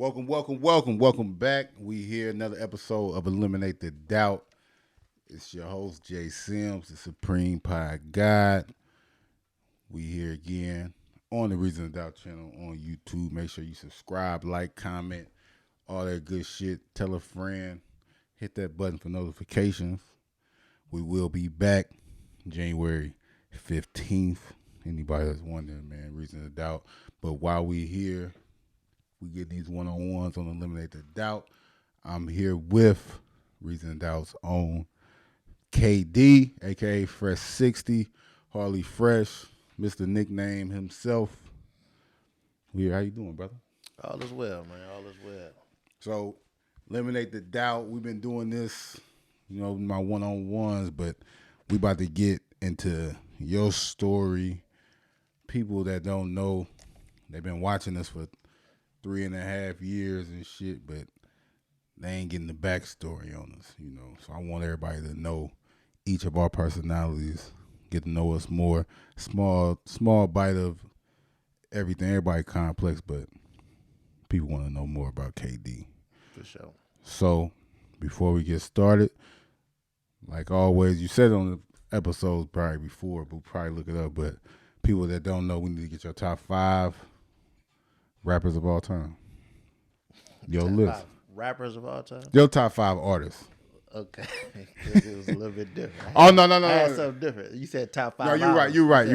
Welcome back. We here another episode of Eliminate the Doubt. It's your host Jay Sims, the Supreme Pie God. We here again on the Reason to Doubt channel on YouTube. Make sure you subscribe, like, comment, all that good shit. Tell a friend. Hit that button for notifications. We will be back January 15th. Anybody that's wondering, man, Reason to Doubt. But while we here, we get these one-on-ones on Eliminate the Doubt. I'm here with Reason to Doubt's own KD, a.k.a. Fresh 60, Harley Fresh, Mr. Nickname himself. How you doing, brother? All is well, man. All is well. So, Eliminate the Doubt. We've been doing this, my one-on-ones, but we about to get into your story. People that don't know, they've been watching us for 3.5 years and shit, but they ain't getting the backstory on us, So I want everybody to know each of our personalities, get to know us more. Small bite of everything. Everybody complex, but people want to know more about KD. For sure. So before we get started, like always, you said it on the episodes probably before, but we'll probably look it up. But people that don't know, we need to get your top 5 rappers of all time. Your top list. 5 rappers of all time? Your top 5 artists. Okay. It was a little bit different. No. I had something different. You said top 5. No, you're right.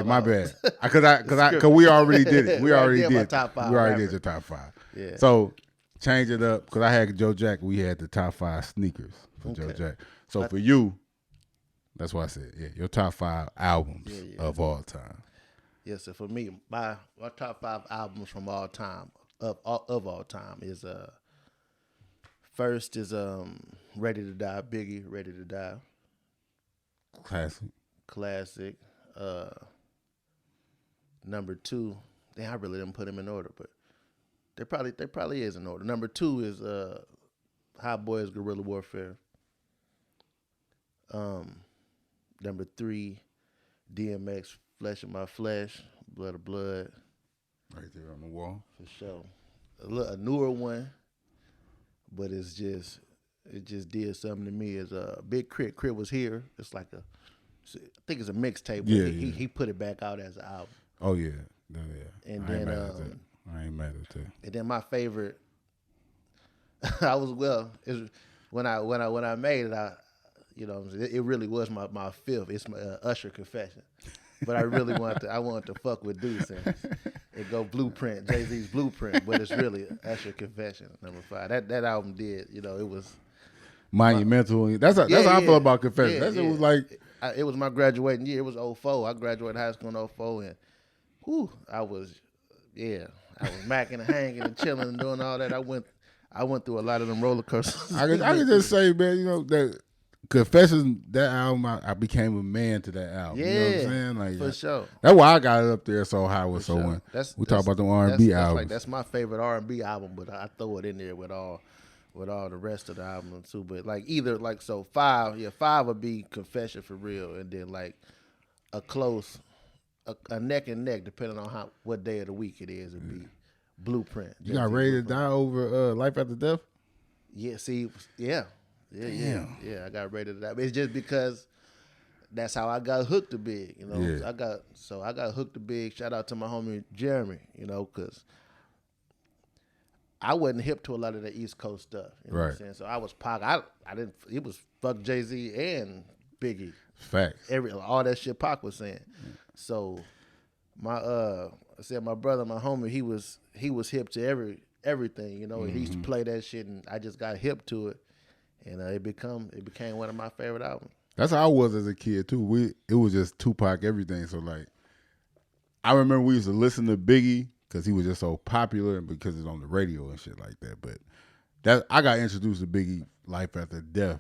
My bad. Because we already did it. We already did. My top 5 we already rappers. did your top 5. Yeah. So change it up. Because I had Joe Jack. We had the top 5 sneakers for Joe Jack. So for you, that's why I said, your top 5 albums of all time. Yes, so for me, my top 5 albums from all time of all time is first is Ready to Die, Biggie, Ready to Die. Classic. Number 2, I really didn't put them in order, but they probably is in order. Number 2 is Hot Boys Guerrilla Warfare. Number 3, DMX Flesh of My Flesh, Blood of Blood. Right there on the wall. For sure. A newer one, but it just did something to me. Is Big Crit. Crit was here. It's like I think it's a mixtape. He put it back out as an album. Oh yeah. And I ain't mad at that. And then my favorite, when I made it, it really was my 5th. It's my Usher Confession. But I really wanted to fuck with Deuce and go Blueprint, Jay-Z's Blueprint, but it's really Usher Confession, number 5. That album did, it was monumental. That's how I feel about Confession. It was like it was my graduating year. It was 2004. I graduated high school in 2004, and I was macking and hanging and chilling and doing all that. I went through a lot of them roller coasters. I can just say, man, that Confessions, that album, I became a man to that album. Yeah, you know what I'm saying? Like, for sure. That's why I got it up there so high with sure. When we talk about the R&B albums. That's my favorite R&B album, but I throw it in there with all the rest of the album too. But either 5 would be Confession for real, and then a neck and neck, depending on what day of the week it is, would be Blueprint. You got Ready to Die over Life After Death? Yeah, Yeah, I got Ready to Die. It's just because that's how I got hooked to Big, I got hooked to Big. Shout out to my homie Jeremy, because I wasn't hip to a lot of the East Coast stuff. You know what I'm saying? So I was Pac. I didn't. It was fuck Jay-Z and Biggie. Facts. All that shit Pac was saying. So my brother, my homie, he was hip to everything. And he used to play that shit, and I just got hip to it. And it became one of my favorite albums. That's how I was as a kid too. It was just Tupac everything. So I remember we used to listen to Biggie because he was just so popular and because it's on the radio and shit like that. But I got introduced to Biggie Life After Death.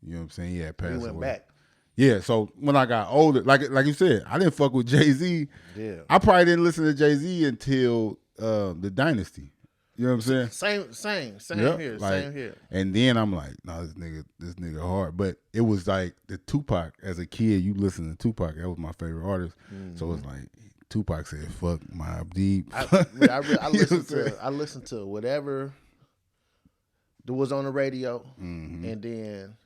You know what I'm saying? He had passed away. He went back. Yeah. So when I got older, like you said, I didn't fuck with Jay-Z. Yeah. I probably didn't listen to Jay-Z until the Dynasty. You know what I'm saying? Same here. Same here. And then I'm like, no, this nigga hard. But it was like the Tupac. As a kid, you listen to Tupac. That was my favorite artist. Mm-hmm. So it's like Tupac said, "Fuck Mobb Deep." I listened to whatever that was on the radio, and then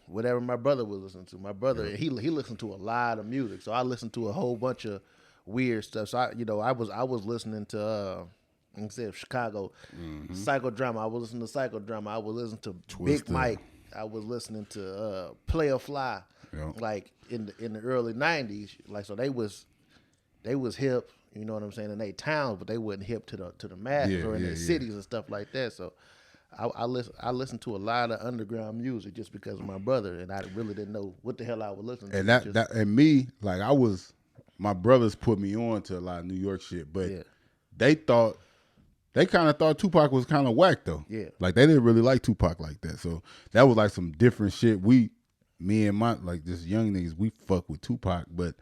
whatever my brother was listening to. My brother he listened to a lot of music, so I listened to a whole bunch of weird stuff. So I was listening to instead of Chicago psychodrama. I was listening to psychodrama. I was listening to Big Mike. I was listening to Player Fly. Yep. Like in the early '90s, like so they was hip, you know what I'm saying, in their towns, but they wasn't hip to the masses or in their cities and stuff like that. So I listened to a lot of underground music just because of my brother, and I really didn't know what the hell I was listening to. And that and me, like my brothers put me on to a lot of New York shit, but they kind of thought Tupac was kind of whack though. Yeah, like they didn't really like Tupac like that. So that was like some different shit. Me and my like just young niggas, we fuck with Tupac, but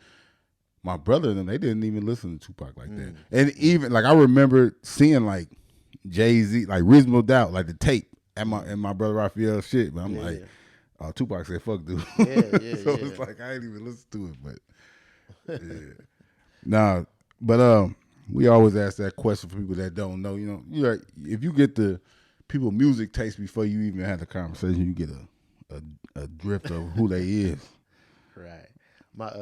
my brother and them, they didn't even listen to Tupac like that. And even like I remember seeing like Jay-Z, like Reasonable Doubt, like the tape and my brother Raphael's shit, but I'm like, oh, Tupac said fuck dude. So it's like I ain't even listen to it, but nah. But we always ask that question for people that don't know. You know, if you get the people music taste before you even have the conversation, you get a drift of who they is. Right. My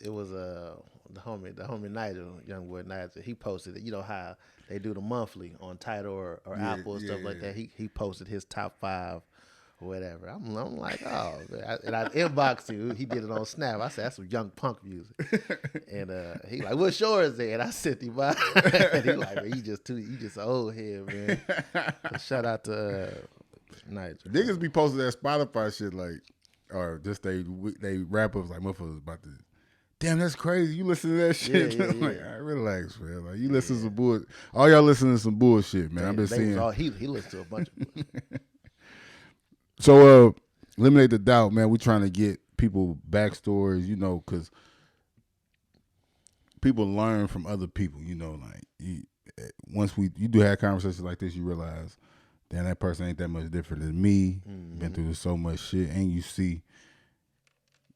it was the homie Nigel, young boy Nigel. He posted it. You know how they do the monthly on Tidal or Apple and stuff like that. He posted his top 5 or whatever. I'm like, oh man. And I inboxed him. He did it on Snap. I said, that's some young punk music. And he like, what's yours then? And I sent him by. And he like, man, you just an old head, man. So shout out to Nigel. Niggas be posting that Spotify shit like, or just they rap ups like motherfuckers about to. Damn, that's crazy. You listen to that shit. Yeah. Like, I relax, man. Like you listen to some bullshit. All y'all listen to some bullshit, man. I've been seeing. He listened to a bunch of bullshit. So, Eliminate the Doubt, man. We're trying to get people backstories, you know, because people learn from other people, you know. Like once you do have conversations like this, you realize, damn, that person ain't that much different than me. Been through so much shit, and you see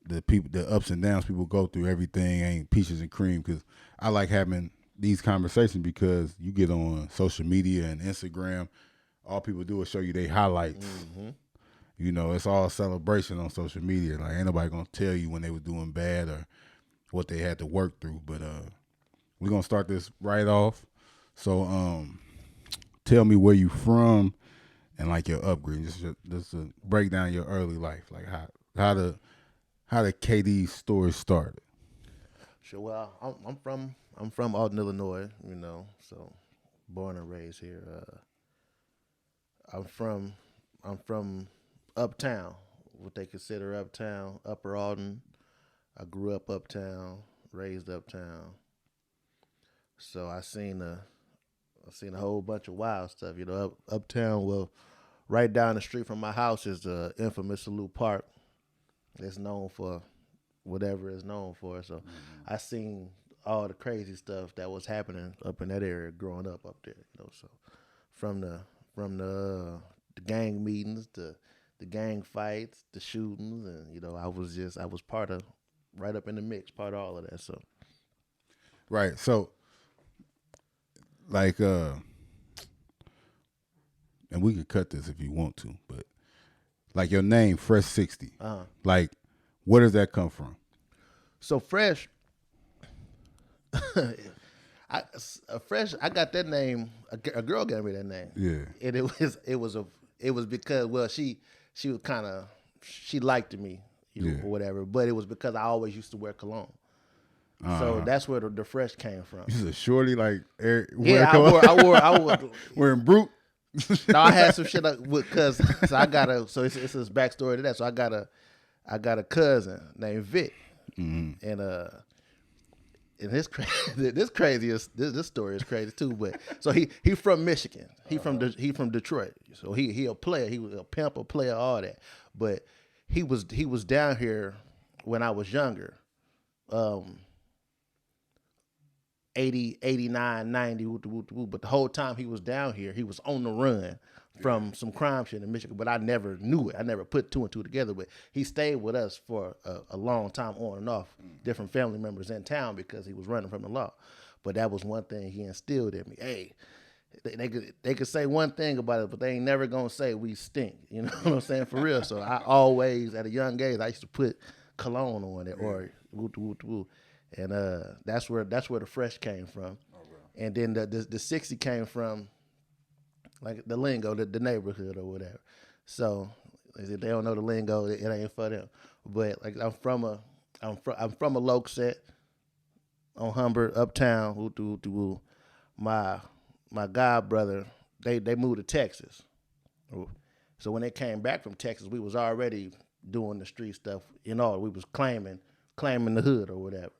the ups and downs people go through. Everything ain't peaches and cream. Because I like having these conversations because you get on social media and Instagram, all people do is show you their highlights. You know, it's all celebration on social media. Like ain't nobody gonna tell you when they was doing bad or what they had to work through. But we're gonna start this right off. So tell me where you from and like your upbringing. Just to break down your early life. Like how the KD story started. Sure. Well, I'm from Alton, Illinois. You know, so born and raised here. I'm from uptown, what they consider uptown, Upper Alton. I grew up uptown, raised uptown. So I seen a whole bunch of wild stuff. You know, uptown. Well, right down the street from my house is the infamous Salute Park. It's known for whatever it's known for. So I seen all the crazy stuff that was happening up in that area growing up there. You know, so from the gang meetings, the gang fights, the shootings, and you know, I was part of, right up in the mix, part of all of that. So right. So like and we could cut this if you want to, but like your name, Fresh 60. Like, where does that come from? So Fresh, I got that name. A girl gave me that name. Yeah, and it was because, well, she was kind of, she liked me, you know, or whatever. But it was because I always used to wear cologne. So that's where the Fresh came from. You a shorty like I wore wearing Brute. No, I had some shit because it's this backstory to that. So I got a cousin named Vic, and this story is crazy too. But so he from Michigan. He from Detroit. So he a player. He was a pimp, a player, all that. But he was down here when I was younger. 80, 89, 90, but the whole time he was down here, he was on the run from some crime shit in Michigan, but I never knew it. I never put two and two together, but he stayed with us for a long time on and off, different family members in town because he was running from the law. But that was one thing he instilled in me. Hey, they could say one thing about it, but they ain't never gonna say we stink. You know what I'm saying? For real. So I always, at a young age, I used to put cologne on it or woo woo woo, and that's where the fresh came from. And then the 60 came from like the lingo, the neighborhood or whatever. So if they don't know the lingo, it ain't for them. But like I'm from a loc set on Humbert, uptown. Woo woo woo. My god brother, they moved to Texas. So when they came back from Texas, we was already doing the street stuff. We was claiming the hood or whatever.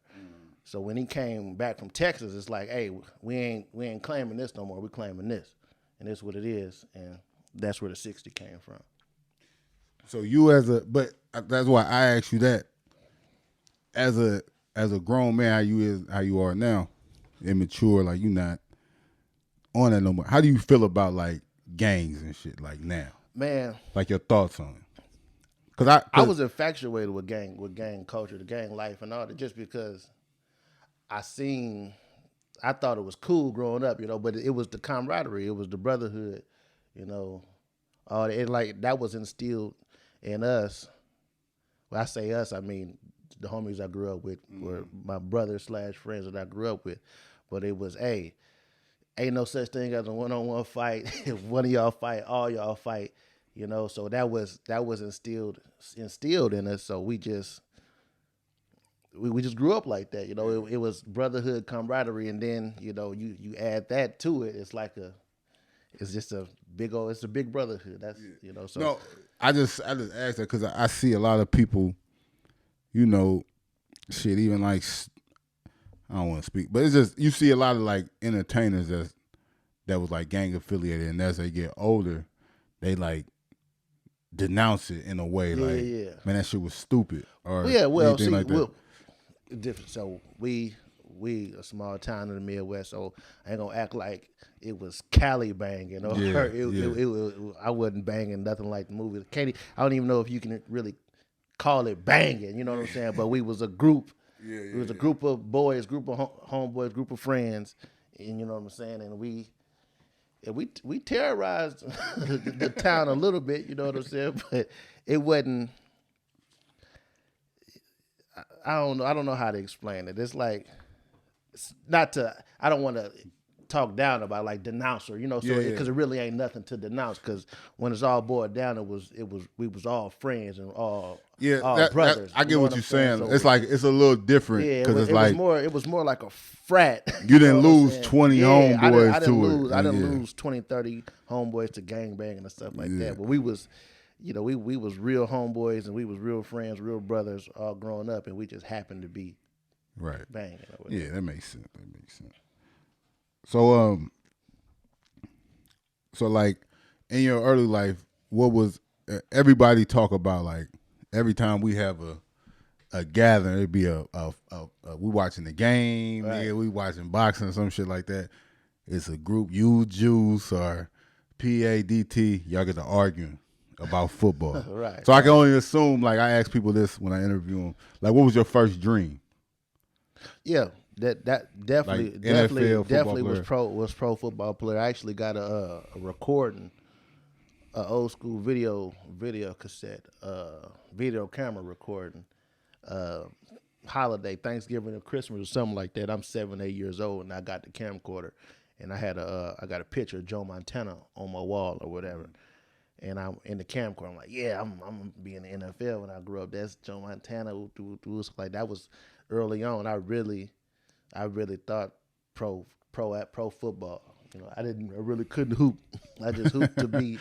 So when he came back from Texas, it's like, hey, we ain't claiming this no more. We claiming this, and this is what it is, and that's where the 60 came from. So you but that's why I asked you that. As a grown man, how you are now, immature, like you not on that no more. How do you feel about like gangs and shit like now? Man, like your thoughts on it? Cause I was infatuated with gang culture, the gang life, and all that, just because I thought it was cool growing up, but it was the camaraderie, it was the brotherhood, all that. Like that was instilled in us. When I say us, I mean the homies I grew up with were my brothers / friends that I grew up with. But it was, hey, ain't no such thing as a one-on-one fight. If one of y'all fight, all y'all fight. So that was instilled in us. So we just grew up like that. It was brotherhood, camaraderie, and then you add that to it. It's just a big old. It's a big brotherhood. That's So no, I just asked that because I see a lot of people, shit. Even like I don't want to speak, but it's just you see a lot of like entertainers that was like gang affiliated, and as they get older, they like denounce it in a way man, that shit was stupid or anything like that. Different. So we a small town in the Midwest, so I ain't gonna act like it was Cali banging or I wasn't banging nothing like the movie. I don't even know if you can really call it banging. You know what I'm saying? But we was a group. It was a group of boys, group of homeboys, group of friends, and you know what I'm saying. And we terrorized the town a little bit. You know what I'm saying? But it wasn't. I don't know. I don't know how to explain it. It's like, I don't want to talk down about like denouncer, because it really ain't nothing to denounce. Because when it's all boiled down, we was all friends and all brothers. I get what you're saying. So it's like it's a little different because it was more like a frat. You didn't lose 20 homeboys I didn't lose 20, 30 homeboys to gangbanging and stuff like that. But we was. We was real homeboys and we was real friends, real brothers, all growing up, and we just happened to be banging. Yeah, that makes sense. So, like in your early life, what was everybody talk about? Like every time we have a gathering, it'd be we watching the game, we watching boxing or some shit like that. It's a group, you Juice or PADT, y'all get to arguing about football. Right. So I can only assume, like I ask people this when I interview them, like what was your first dream? Yeah, that definitely like definitely was pro football player. I actually got a recording, a old school video cassette, video camera recording, holiday, Thanksgiving or Christmas or something like that. I'm 7, 8 years old and I got the camcorder and I got a picture of Joe Montana on my wall or whatever. And I'm in the camcorder. I'm like, yeah, I'm gonna be in the NFL when I grow up. That's Joe Montana. Like that was early on. I really thought pro football. I really couldn't hoop. I just hooped to be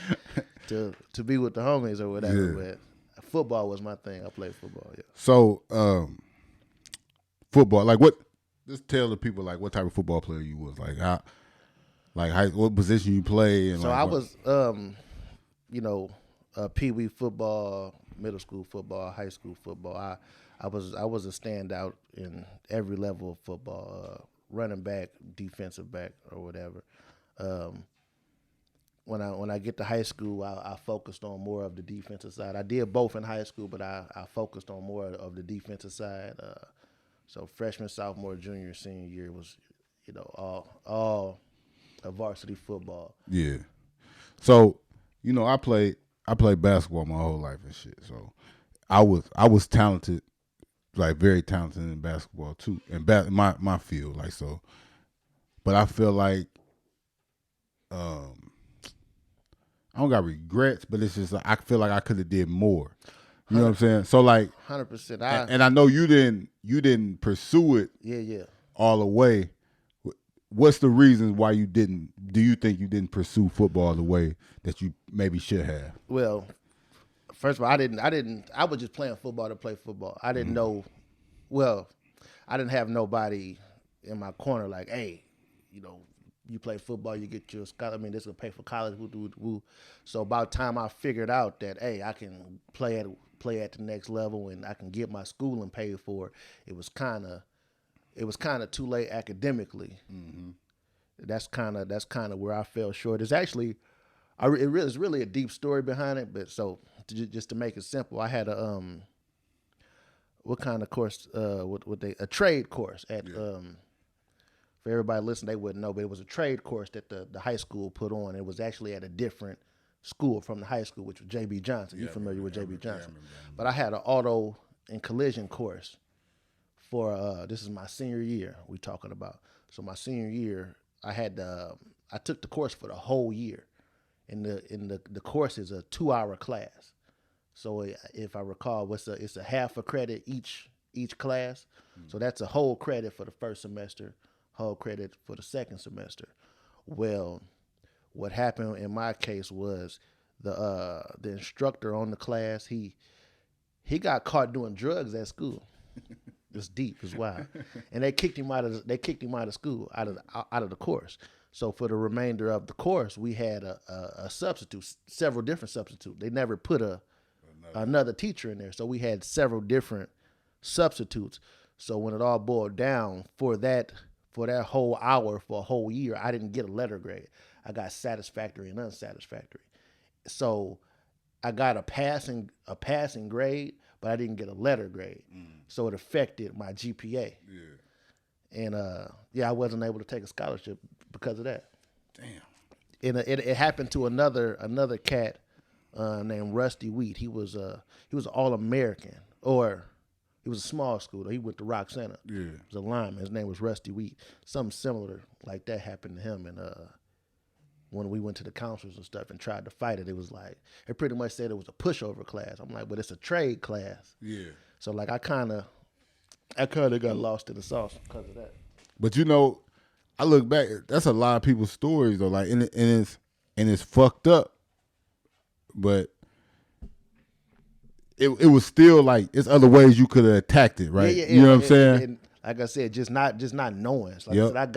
with the homies or whatever. Yeah. But football was my thing. I played football. Yeah. So football, like what? Just tell the people like what type of football player you was. Like how, what position you play. And so I was. Pee-wee football, middle school football, high school football. I was a standout in every level of football. running back, defensive back, or whatever. Um, when I get to high school, I focused on more of the defensive side. I did both in high school, but I focused on more of the defensive side. So freshman, sophomore, junior, senior year was, all a varsity football. Yeah. So, I played basketball my whole life and shit. So I was talented, like very talented in basketball too, in my field, like so. But I feel like I don't got regrets, but it's just like I feel like I could have did more. You know what I'm saying? So like 100%. and I know you didn't pursue it Yeah. all the way. What's the reason why you didn't? Do you think you didn't pursue football the way that you maybe should have? Well, first of all, I was just playing football to play football. I didn't know, well, I didn't have nobody in my corner like, hey, you play football, you get your scholarship. I mean, this will pay for college. Woo. So about the time I figured out that, hey, I can play at the next level and I can get my schooling paid for, it was kind of too late academically. Mm-hmm. That's kind of where I fell short. It's actually, it's really a deep story behind it. But so just to make it simple, I had what kind of course? A trade course at For everybody listening, they wouldn't know, but it was a trade course that the high school put on. It was actually at a different school from the high school, which was J.B. Johnson. You're familiar with J.B. Johnson. But I had an auto and collision course for, this is my senior year we're talking about. So my senior year, I took the course for the whole year. And the course is a 2-hour class. So if I recall, it's a half a credit each class. Mm-hmm. So that's a whole credit for the first semester, whole credit for the second semester. Well, what happened in my case was the instructor on the class, he got caught doing drugs at school. It's deep, it's wild, and they kicked him out of school, out of the course. So for the remainder of the course, we had a substitute, several different substitutes. They never put another teacher in there, so we had several different substitutes. So when it all boiled down, for that whole hour, for a whole year, I didn't get a letter grade. I got satisfactory and unsatisfactory. So I got a passing grade, but I didn't get a letter grade. So it affected my GPA. Yeah. And I wasn't able to take a scholarship because of that. Damn. And it happened to another cat named Rusty Wheat. He was All-American, or he was a small school. He went to Rock Center. Yeah. He was a lineman. His name was Rusty Wheat. Something similar like that happened to him. And when we went to the counselors and stuff and tried to fight it, it was like, they pretty much said it was a pushover class. I'm like, but it's a trade class. Yeah. So like I kind of got lost in the sauce because of that. But I look back, that's a lot of people's stories though. Like, and it's fucked up, but it was still like, it's other ways you could have attacked it, right? Yeah, you know what I'm saying? And like I said, just not knowing. Like I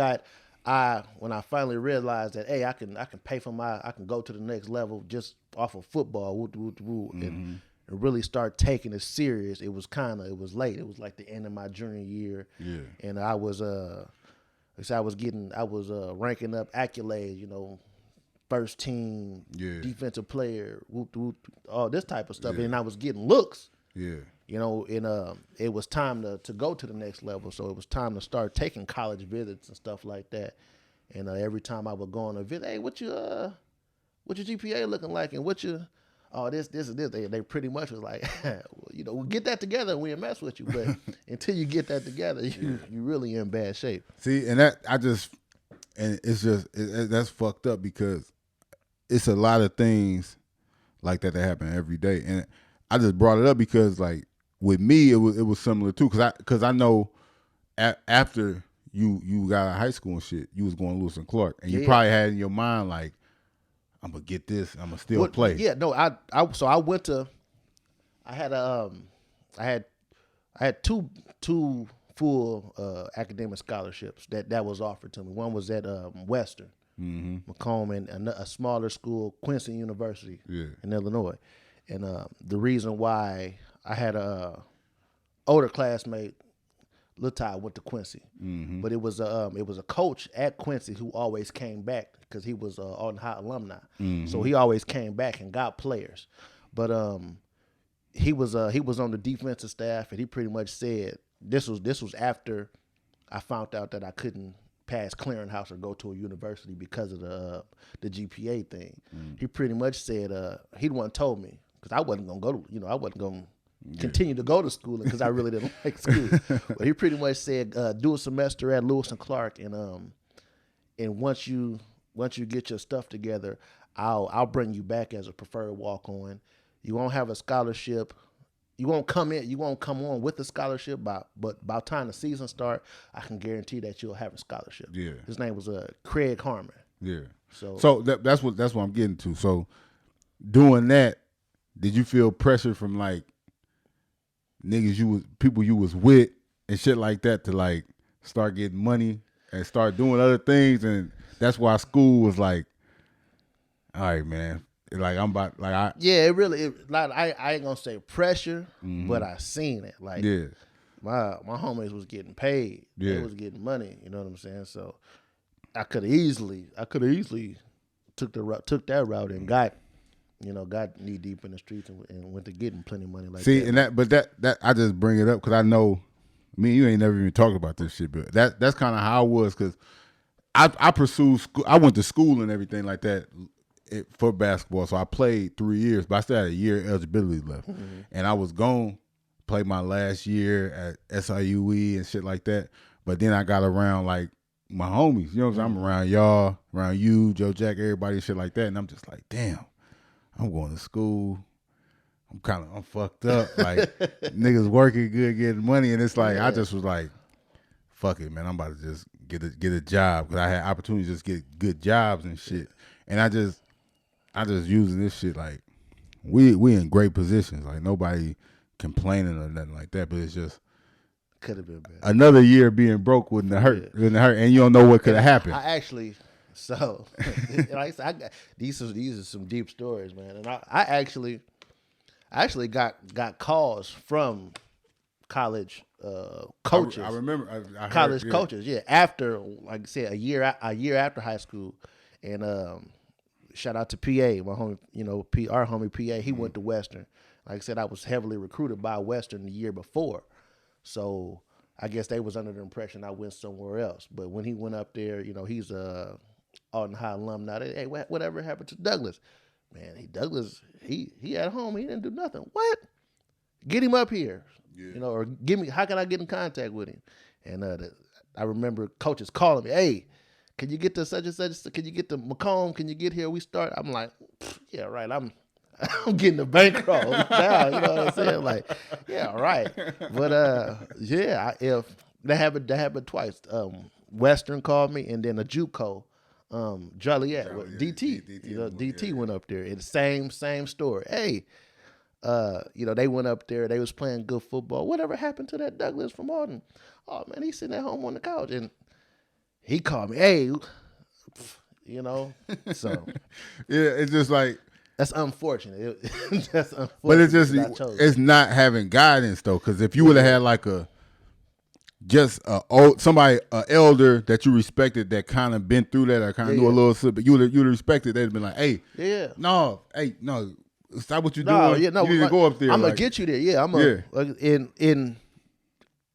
said, when I finally realized that, hey, I can pay for I can go to the next level just off of football, and really start taking it serious. It was late. It was like the end of my junior year. Yeah. And I was ranking up accolades, first team, defensive player, all this type of stuff. Yeah. And I was getting looks. Yeah. And it was time to go to the next level. So it was time to start taking college visits and stuff like that. And every time I would go on a visit, hey, what your GPA looking like, and this and this. They pretty much was like, we'll get that together and we'll mess with you. But until you get that together, you really in bad shape. See, and that's fucked up, because it's a lot of things like that happen every day. And I just brought it up because, like, with me, it was similar too. Because I know after you got out of high school and shit, you was going to Lewis and Clark, and you probably had in your mind like, I'm gonna get this. I'm gonna still play. Yeah, no. I went to. I had two full academic scholarships that was offered to me. One was at Western, Macomb, and a smaller school, Quincy University in Illinois. And the reason why I had a older classmate Lil Ty went to Quincy, but it was a coach at Quincy who always came back because he was on high alumni, so he always came back and got players. But he was on the defensive staff, and he pretty much said this was after I found out that I couldn't pass clearinghouse or go to a university because of the GPA thing. He pretty much said he the one told me because I wasn't gonna go to I wasn't gonna continue to go to school because I really didn't like school. But he pretty much said do a semester at Lewis and Clark, and once you get your stuff together, I'll bring you back as a preferred walk on. You won't have a scholarship. You won't come on with a scholarship, but by the time the season start, I can guarantee that you'll have a scholarship. Yeah. His name was Craig Harmon. Yeah. So that's what I'm getting to. So doing that, did you feel pressure from like people you was with and shit like that to like start getting money and start doing other things, and that's why school was like, all right, man. Like I'm about like I I ain't gonna say pressure, but I seen it. Like my homies was getting paid. Yeah. They was getting money. You know what I'm saying? So I could have easily took that route and got knee deep in the streets and went to getting plenty of money like see, that. and that I just bring it up because I know me and you ain't never even talked about this shit, but that's kind of how I was because I pursued school. I went to school and everything like that for basketball, so I played 3 years, but I still had a year eligibility left, and I was gonna play my last year at SIUE and shit like that. But then I got around like my homies, you know what I'm saying? I'm around y'all, around you, Joe Jack, everybody, shit like that, and I'm just like, damn, I'm going to school. I'm fucked up. Like niggas working good, getting money, and it's like I just was like, fuck it, man. I'm about to just get a job because I had opportunities to just get good jobs and shit, and I just using this shit like we in great positions. Like nobody complaining or nothing like that. But it's just could have been better. Another year being broke wouldn't have hurt. Wouldn't have hurt, and you don't know what could have happened. I actually like I said, these are some deep stories, man. And I actually got calls from college coaches. I remember I college heard, coaches. Yeah, after like I said, a year after high school, and shout out to PA, my homie, our homie PA. He went to Western. Like I said, I was heavily recruited by Western the year before, so I guess they was under the impression I went somewhere else. But when he went up there, he's Alton High alumni. Hey, whatever happened to Douglas? Man, Douglas, he at home. He didn't do nothing. What? Get him up here. Yeah. Or how can I get in contact with him? And I remember coaches calling me, hey, can you get to such and such? Can you get to Macomb? Can you get here? We start. I'm like, yeah, right. I'm getting the bankroll now. You know what I'm saying? Like, yeah, right. But if that happened twice. Western called me, and then a JUCO, Joliet, DT. DT went up there. It's the same story. Hey. They went up there. They was playing good football. Whatever happened to that Douglas from Alton? Oh man, he's sitting at home on the couch, and he called me. Hey, so yeah, it's just like that's unfortunate. That's unfortunate. But it's just it's not having guidance though, because if you would have had like somebody elder that you respected that kind of been through that or kind of knew a little bit, but you would have respected. They'd have been like, hey, no. Stop what you're doing. You need to go up there. I'm gonna get you there. Yeah, and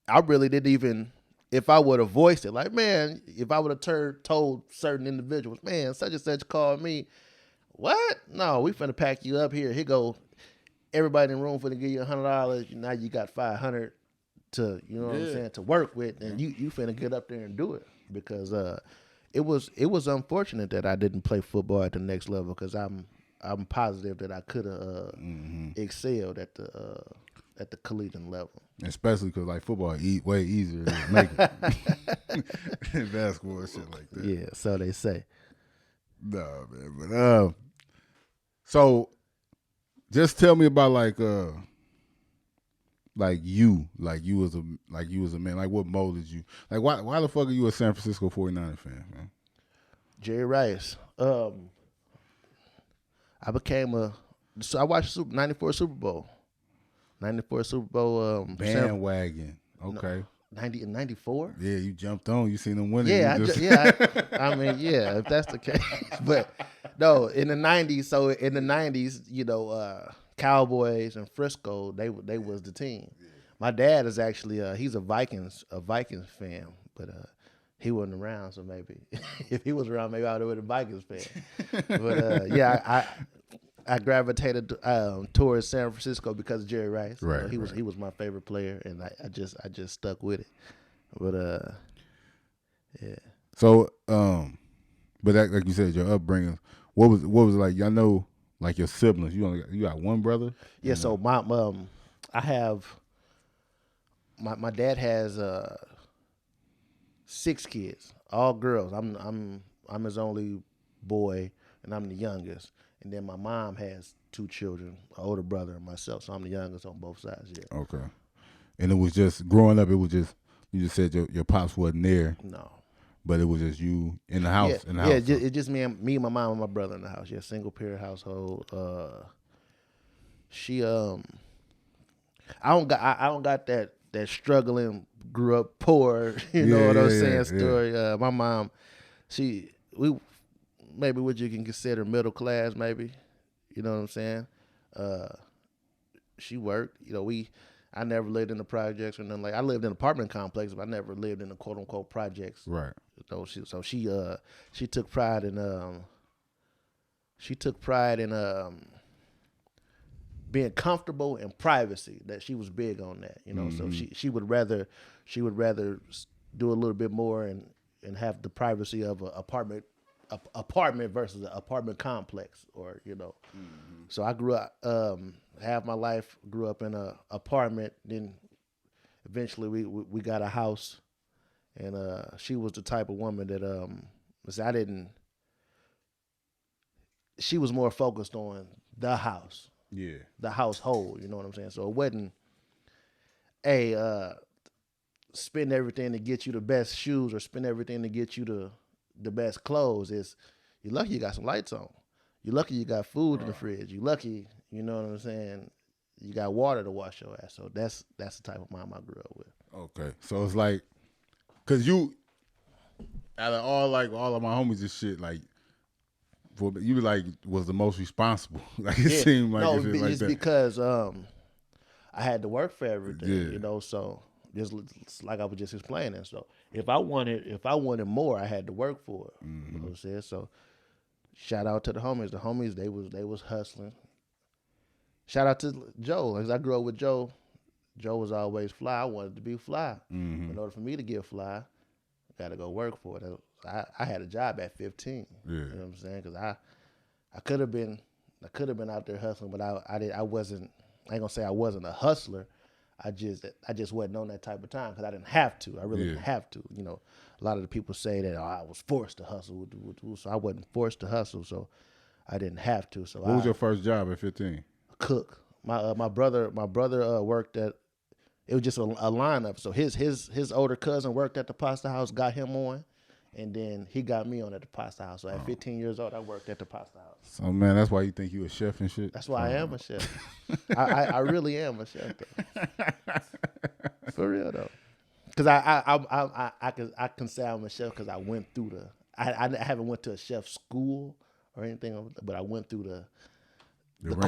I really didn't even. If I would have voiced it, like, man, if I would have told certain individuals, man, such and such called me, what? No, we finna pack you up here. Here go, everybody in the room finna give you $100. Now you got $500 to, what I'm saying, to work with, and you finna get up there and do it because it was unfortunate that I didn't play football at the next level because I'm positive that I could have excelled at the collegiate level. Especially because like football way easier to make it than basketball and shit like that. Yeah, so they say. No, man, but so just tell me about like you was a man. Like what molded you? Like why the fuck are you a San Francisco 49er fan, man? Jerry Rice. I watched 94 Super Bowl. 94 Super Bowl. Bandwagon. Okay. 90 and 94. Yeah, you jumped on. You seen them winning. Yeah, You just... I mean, yeah, if that's the case. But no, in the 90s. So in the 90s, you know, Cowboys and Frisco, they was the team. My dad is actually he's a Vikings fan, but he wasn't around, so maybe if he was around, maybe I would have been a Vikings fan. But yeah, I gravitated towards San Francisco because of Jerry Rice. Right, He was my favorite player, and I just stuck with it. But yeah. So but that, like you said, your upbringing. What was it like? Y'all know, like your siblings. You got one brother. Yeah. So my I have my dad has 6 kids, all girls. I'm his only boy, and I'm the youngest. And then my mom has 2 children, an older brother and myself. So I'm the youngest on both sides. Yeah. Okay. And it was just growing up. It was just you just said your pops wasn't there. No. But it was just you in the house. Yeah, in the house. it's just me, my mom, and my brother in the house. Yeah, single parent household. She I don't got that struggling, grew up poor. You know what I'm saying? Story. My mom, we maybe what you can consider middle class, maybe. You know what I'm saying? She worked. You know, I never lived in the projects or nothing like. I lived in an apartment complex, but I never lived in the quote unquote projects. Right. So she took pride in being comfortable in privacy. That she was big on that, you know. Mm-hmm. So she would rather do a little bit more and have the privacy of an apartment versus an apartment complex, or you know. Mm-hmm. So I grew up half my life grew up in an apartment. Then eventually we got a house, and she was the type of woman that she was more focused on the house. Yeah. The household, you know what I'm saying? So it wasn't spend everything to get you the best shoes or spend everything to get you the best clothes. It's you're lucky you got some lights on. You're lucky you got food in the fridge. You're lucky, you know what I'm saying, you got water to wash your ass. So that's the type of mom I grew up with. Okay. So it's like, cause you out of all of my homies and shit, like you like was the most responsible. Like it seemed like it's that. Because I had to work for everything, you know. So just like I was just explaining. So if I wanted more, I had to work for it. Mm-hmm. You know what I'm saying? So shout out to the homies. The homies they was hustling. Shout out to Joe. Because I grew up with Joe. Joe was always fly. I wanted to be fly. Mm-hmm. In order for me to get fly, I got to go work for it. I had a job at 15. Yeah. You know what I'm saying? Because I could have been out there hustling, but I wasn't. I ain't gonna say I wasn't a hustler. I just wasn't on that type of time because I didn't have to. I really didn't have to. You know, a lot of the people say that I was forced to hustle, so I wasn't forced to hustle. So I didn't have to. So what was your first job at 15? Cook. My brother worked at. It was just a lineup. So his older cousin worked at the pasta house, got him on. And then he got me on at the pasta house. So at 15 years old, I worked at the pasta house. So, man, that's why you think you a chef and shit? That's why I am a chef. I really am a chef, though. For real, though. Because I can say I'm a chef because I went through I haven't went to a chef school or anything, but I went through the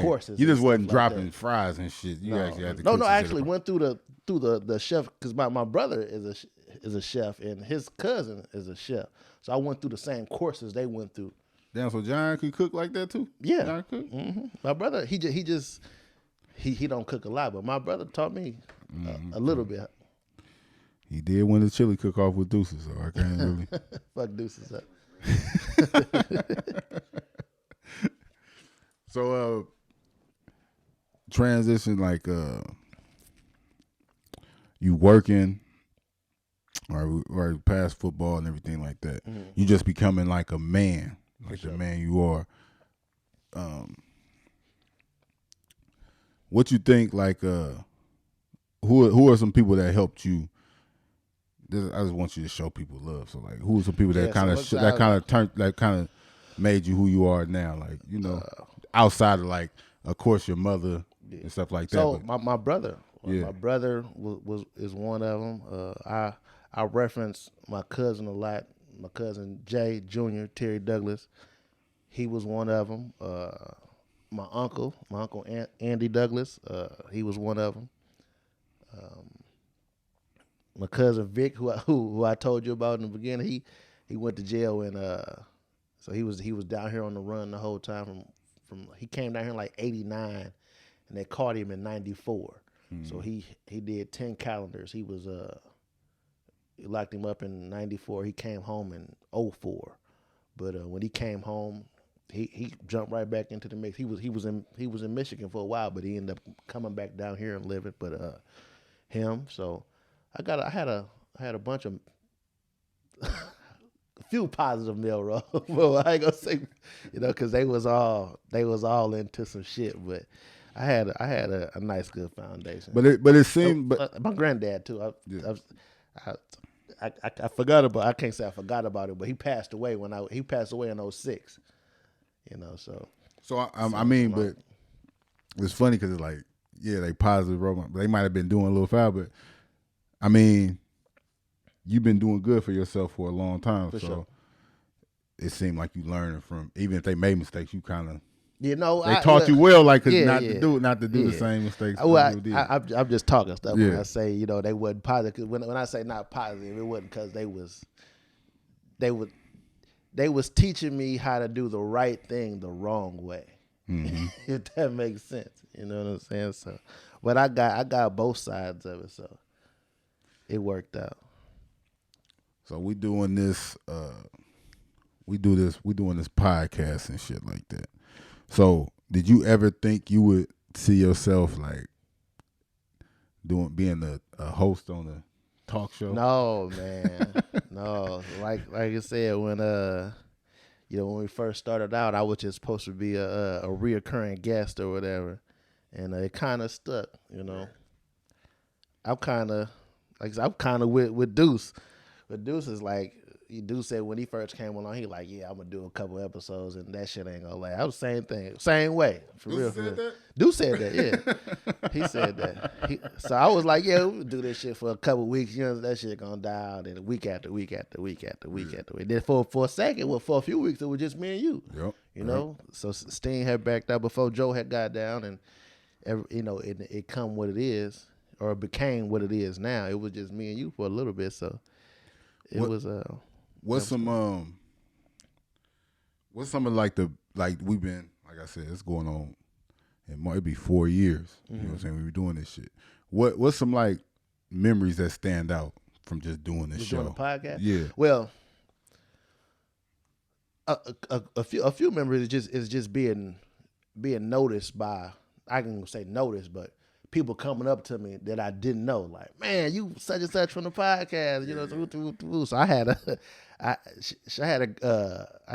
courses. You just wasn't dropping fries and shit. You actually had to I actually went through the chef because my brother is a chef and his cousin is a chef. So I went through the same courses they went through. Damn, so John could cook like that too? Yeah. John cook? Mm-hmm. My brother, he don't cook a lot, but my brother taught me a little bit. He did win the chili cook-off with Deuces, so I can't really. Fuck Deuces up. So, transition like you working or past football and everything like that. Mm-hmm. You just becoming like a man, like the man you are. What you think? Like, who are some people that helped you? I just want you to show people love. So, like, who are some people that kind of made you who you are now? Like, you know, outside of like, of course, your mother and stuff like that. So my brother My brother is one of them. I reference my cousin a lot. My cousin Jay Jr. Terry Douglas. He was one of them. My uncle Andy Douglas. He was one of them. My cousin Vic, who I told you about in the beginning, he went to jail and so he was down here on the run the whole time from he came down here in like '89, and they caught him in '94. So he did 10 calendars. He was locked him up in '94. He came home in '04, but when he came home, he jumped right back into the mix. He was in Michigan for a while, but he ended up coming back down here and living. But him, so I had a bunch of a few positive Melrose. Well, I ain't gonna say, because they was all into some shit, but I had a nice good foundation. But it seemed, but my granddad too. I forgot about. I can't say I forgot about it, but he passed away he passed away in '06. I mean, but it's funny because it's like, yeah, they positive role model. They might have been doing a little foul, but I mean, you've been doing good for yourself for a long time. For so sure. It seemed like you learning from, even if they made mistakes, you kind of. They taught you well, like not to do the same mistakes. I'm just talking stuff when I say they wasn't positive. When I say not positive, it wasn't because they was teaching me how to do the right thing the wrong way. Mm-hmm. If that makes sense, you know what I'm saying. So, but I got both sides of it, so it worked out. So we doing this. We doing this podcast and shit like that. So, did you ever think you would see yourself like being a host on a talk show? No, man. No. Like I said, when when we first started out, I was just supposed to be a reoccurring guest or whatever, and it kind of stuck. I'm kind of with Deuce. But Deuce is like. Deuce said when he first came along, he like, yeah, I'm gonna do a couple episodes and that shit ain't gonna last. I was the same thing, same way, for real. Deuce said that, yeah. He said that. So I was like, yeah, we'll do this shit for a couple weeks. That shit gonna die out, and week after week after week after week after week. Then for a second, for a few weeks, it was just me and you. Yep. You know, so Steen had backed out before Joe had got down, and it come what it is, or it became what it is now. It was just me and you for a little bit, so it was What's some of we've been, like I said, it's going on, it might be 4 years. Mm-hmm. You know what I'm saying? We were doing this shit. What's some like memories that stand out from just doing this show? Doing the podcast? Yeah. Well, a few memories is just being noticed by, I can say noticed, but people coming up to me that I didn't know, like, man, you such and such from the podcast, So I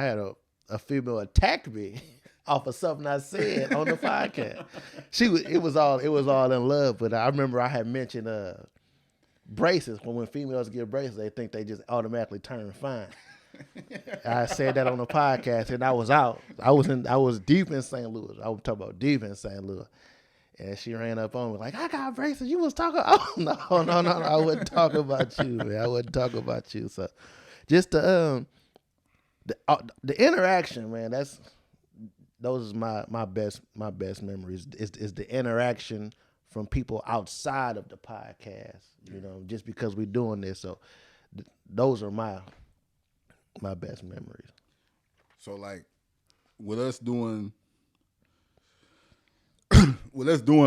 had a female attack me off of something I said on the podcast. It was all in love, but I remember I had mentioned braces. When females get braces, they think they just automatically turn fine. I said that on the podcast, and I was out. I was deep in St. Louis. I was talking about deep in St. Louis. And she ran up on me like, I got braces. You was talking. Oh, no. I wouldn't talk about you, man. I wouldn't talk about you. So just the interaction, man, those is my best memories. Is the interaction from people outside of the podcast, just because we're doing this. So those are my best memories. So like with us doing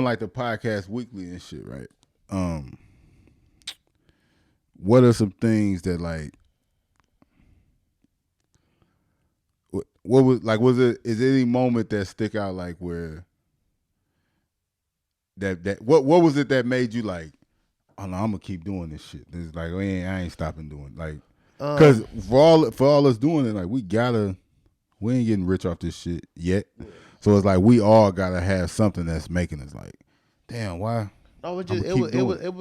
like the podcast weekly and shit, right? What are some things that like, what was is there any moment that stick out, like where that what was it that made you like, oh no, I'm gonna keep doing this shit? It's like, I ain't stopping doing it. Like, because for all us doing it, like we ain't getting rich off this shit yet. Yeah. So it's like we all gotta have something that's making us like, damn, why? No, it was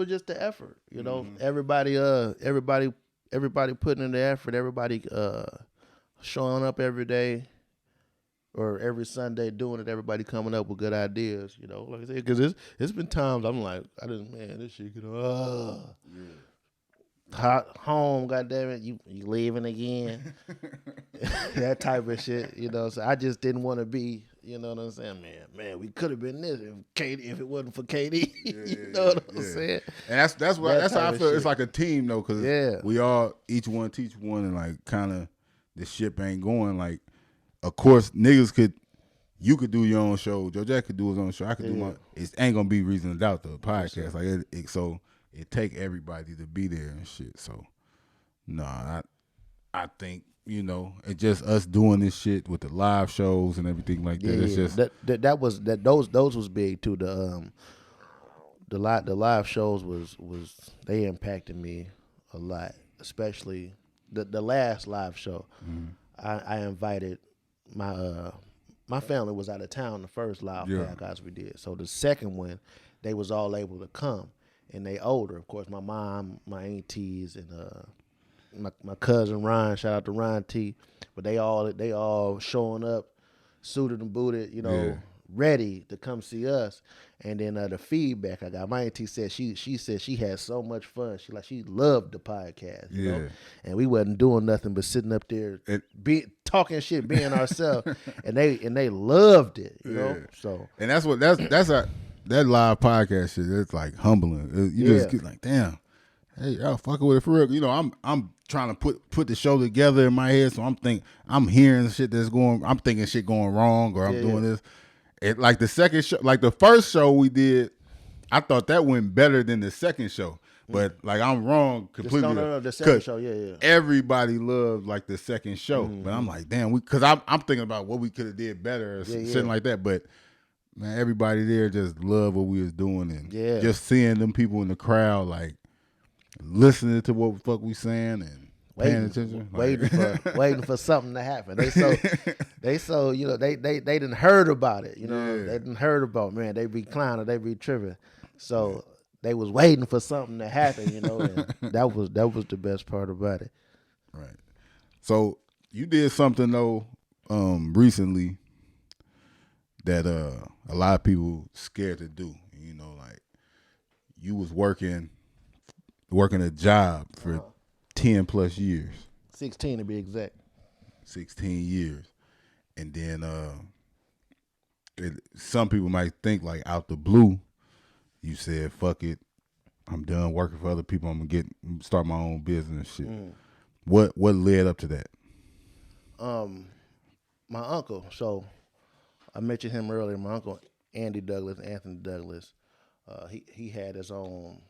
just the effort, Mm-hmm. Everybody putting in the effort. Everybody showing up every day, or every Sunday doing it. Everybody coming up with good ideas, you know. Like I said, because it's been times I'm like, man, this shit, hot home, goddamn it, you leaving again, that type of shit, you know. So I just didn't want to be, you know what I'm saying, man. We could have been this if it wasn't for KD, you know what I'm saying. And that's how I feel. Shit. It's like a team though, because we all each one teach one, and like kind of the ship ain't going. Like, of course, niggas you could do your own show, Joe Jack could do his own show, I could do my. It ain't gonna be Reason to Doubt the podcast. Like so it take everybody to be there and shit. So I think, you know, it's just us doing this shit with the live shows and everything like that. It's just those was big too. The live shows was they impacted me a lot, especially the last live show. Mm-hmm. I invited my family was out of town the first live podcast we did. So the second one, they was all able to come, and they older. Of course, my mom, my aunties, and my cousin Ryan. Shout out to Ryan T. But they all showing up, suited and booted, you know, ready to come see us. And then the feedback I got, my auntie said she said she had so much fun. She loved the podcast, you know. And we wasn't doing nothing but sitting up there, talking shit, being ourselves, and they loved it, you know. So and that's that live podcast shit. It's like humbling. You just get like, damn, hey, y'all fucking with it for real. You know, I'm trying to put the show together in my head, so I'm hearing shit that's going. I'm thinking shit going wrong, or I'm doing this. It like the second show, like the first show we did, I thought that went better than the second show. But like I'm wrong completely. No, the second show, everybody loved like the second show, but I'm like, damn, because I'm thinking about what we could have did better or something like that. But man, everybody there just loved what we was doing, and just seeing them people in the crowd like listening to what the fuck we saying and paying attention, waiting for something to happen. They so you know they didn't heard about it, you know. They didn't heard about, man, they be clowning, they be tripping. So they was waiting for something to happen, you know, and that was the best part about it. Right. So you did something though recently that a lot of people scared to do. You know, like you was working a job for 10 plus years. 16 to be exact. 16 years. And then some people might think like out the blue, you said, fuck it, I'm done working for other people, I'm gonna start my own business shit. What led up to that? My uncle, so I mentioned him earlier, my uncle Anthony Douglas, he had his own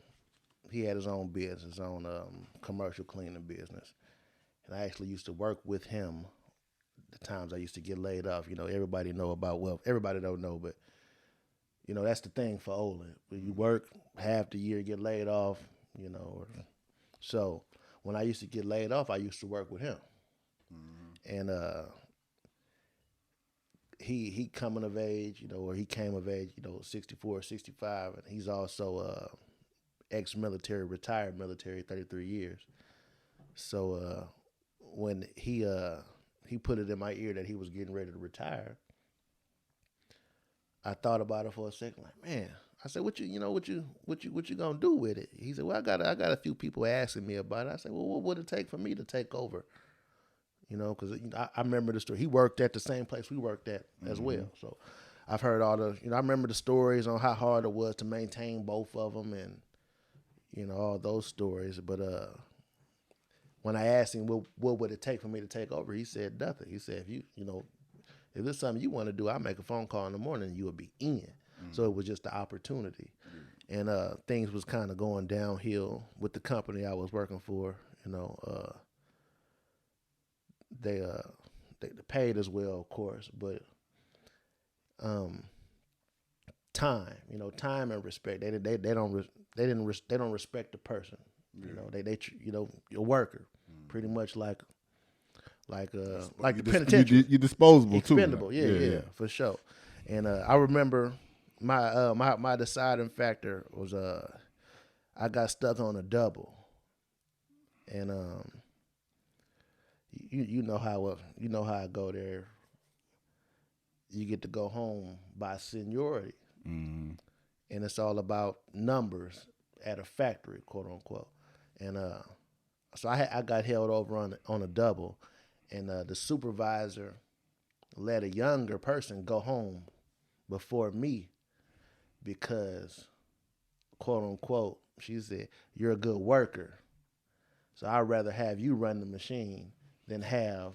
business, his own commercial cleaning business. And I actually used to work with him the times I used to get laid off. You know, everybody don't know, but you know, that's the thing for Olin. When you work half the year, get laid off, you know. So when I used to get laid off, I used to work with him. And he coming of age, you know, or he came of age, you know, 64, 65, and he's also ex-military, retired military, 33 years. So when he put it in my ear that he was getting ready to retire, I thought about it for a second, like, man. I said, what you gonna do with it? He said, well, I got a few people asking me about it. I said, well, what would it take for me to take over? You know, because I remember the story. He worked at the same place we worked at as well. So I've heard all the, you know, I remember the stories on how hard it was to maintain both of them, and you know, all those stories. But when I asked him what would it take for me to take over, he said nothing. He said, if there's something you want to do, I'll make a phone call in the morning and you will be in. So it was just the opportunity. And things was kind of going downhill with the company I was working for. You know, they paid as well, of course, but time and respect. They don't respect the person. You know, they you know, your worker, pretty much like the penitentiary. You're disposable, expendable, too. Yeah, for sure. And I remember my deciding factor was I got stuck on a double, and you know how I go there. you get to go home by seniority, and it's all about numbers at a factory, quote unquote. And so I got held over on a double, and the supervisor let a younger person go home before me because, quote unquote, she said, "You're a good worker. So I'd rather have you run the machine than have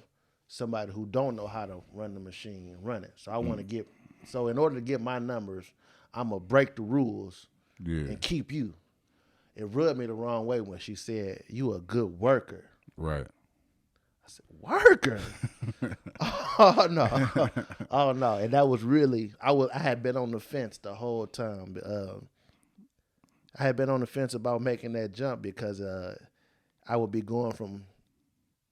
somebody who don't know how to run the machine run it. So I want to get so in order to get my numbers, I'm gonna break the rules Yeah. and keep you." It rubbed me the wrong way when she said, "You a good worker." Right. I said, "Worker?" Oh no, oh no, and that was really I had been on the fence the whole time. I had been on the fence about making that jump because I would be going from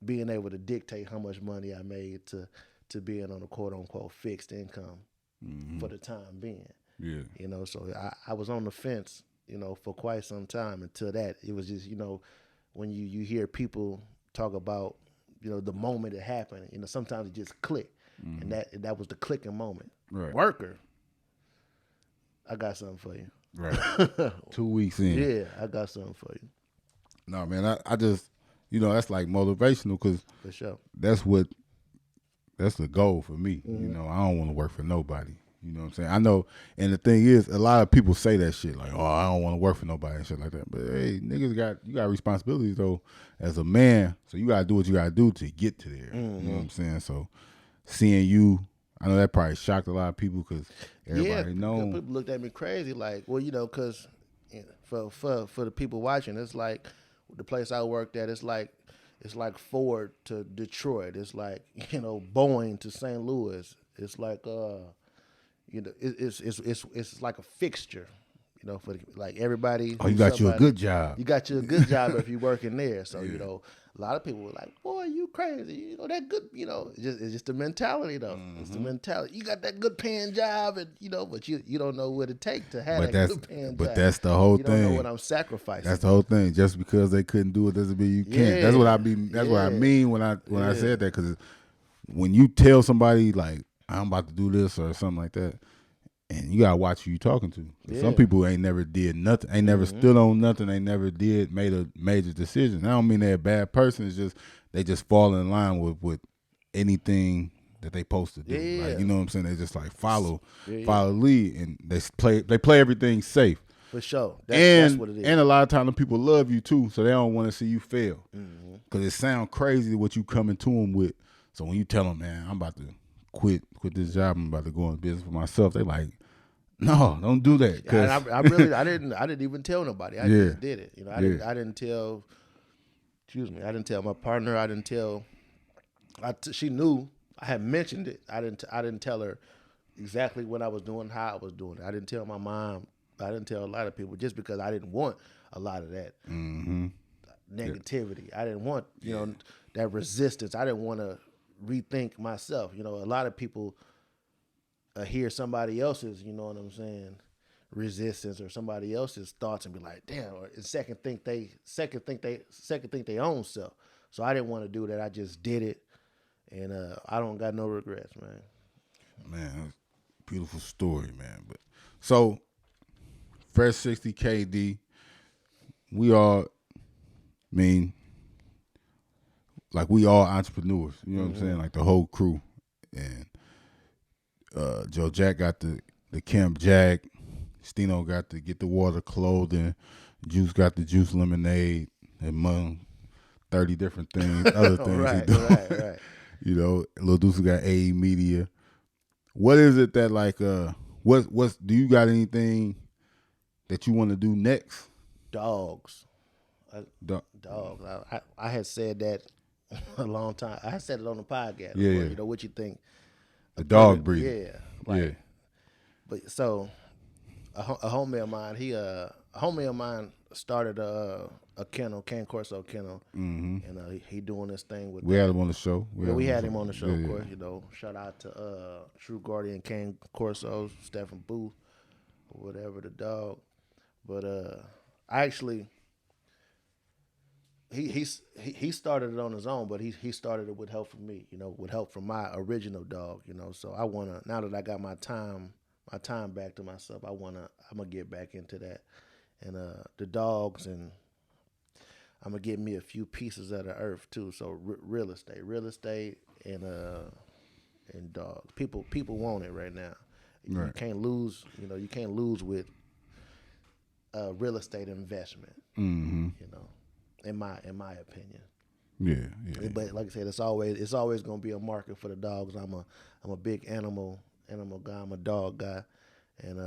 being able to dictate how much money I made to being on a quote unquote fixed income for the time being. Yeah. You know, so I was on the fence, you know, for quite some time until that. It was just, you know, when you hear people talk about, you know, the moment it happened, you know, sometimes it just click. And that was the clicking moment. Right. Worker. I got something for you. Right. 2 weeks in. Yeah, I got something for you. No, man, I just, you know, that's like motivational because For sure. that's the goal for me. You know, I don't want to work for nobody. You know what I'm saying? I know, and the thing is, a lot of people say that shit like, "Oh, I don't want to work for nobody" and shit like that. But hey, niggas you got responsibilities though as a man, so you gotta do what you gotta do to get to there. You know what I'm saying? So seeing you, I know that probably shocked a lot of people because everybody know. People looked at me crazy, like, well, you know, because for the people watching, it's like the place I worked at. It's like Ford to Detroit. It's like, you know, Boeing to St. Louis. It's like you know, it's like a fixture. You know, for like everybody. Oh, you got you a good job. You got you a good job if you're working there. So you know, a lot of people were like, "Boy, you crazy." You know that good. You know, it's just the mentality though. It's the mentality. You got that good paying job, and you know, but you don't know what it takes to have that good paying job. But that's the whole thing. You don't know what I'm sacrificing. That's the whole thing. Just because they couldn't do it doesn't mean you can't. That's what I mean. That's what I mean when I said that. Because when you tell somebody like I'm about to do this or something like that, and you gotta watch who you talking to. Some people ain't never did nothing, ain't never stood on nothing, they never made a major decision. I don't mean they're a bad person. It's just they just fall in line with anything that they supposed to do. Like, you know what I'm saying? They just like follow the lead, and they play everything safe. For sure. That's what it is. And a lot of times the people love you too, so they don't want to see you fail. Because it sounds crazy what you coming to them with. So when you tell them, man, I'm about to quit this job, I'm about to go in business for myself, they like, no, don't do that. I didn't even tell nobody. I just did it. You know, I didn't tell. Excuse me. I didn't tell my partner. I didn't tell. She knew. I had mentioned it. I didn't tell her exactly what I was doing, how I was doing it. I didn't tell my mom. I didn't tell a lot of people just because I didn't want a lot of that negativity. I didn't want that resistance. I didn't want to rethink myself. You know, a lot of people hear somebody else's, you know what I'm saying, resistance or somebody else's thoughts and be like, damn, or second think they own self. So I didn't want to do that. I just did it, and I don't got no regrets, man. Man, beautiful story, man. But so, Fresh 60 KD, we all, we all entrepreneurs. You know what I'm saying? Like the whole crew, and Joe Jack got the Camp Jack, Stino got the Get the Water clothing, Juice got the Juice Lemonade, among 30 different things, other things right, he do. right. You know, Lil Deuce got AE Media. What is it that what's do you got anything that you want to do next? Dogs. Dogs. I had said that a long time. I said it on the podcast. Yeah. You know what you think? The dog breed. Yeah. But so a homie of mine started a kennel, Cane Corso kennel, and he doing this thing with. We had him on the show. We had him on the show, of course. You know, shout out to True Guardian, Cane Corso, Stephen Booth, or whatever the dog. But I actually he started it on his own, but he started it with help from me, with help from my original dog, So I wanna, now that I got my time back to myself, I'm gonna get back into that, and the dogs, and I'm gonna get me a few pieces of the earth too. So real estate, and dogs. People want it right now. You Right. can't lose. You can't lose with real estate investment. Mm-hmm. In my opinion. Yeah. But like I said, it's always gonna be a market for the dogs. I'm a big animal guy. I'm a dog guy, and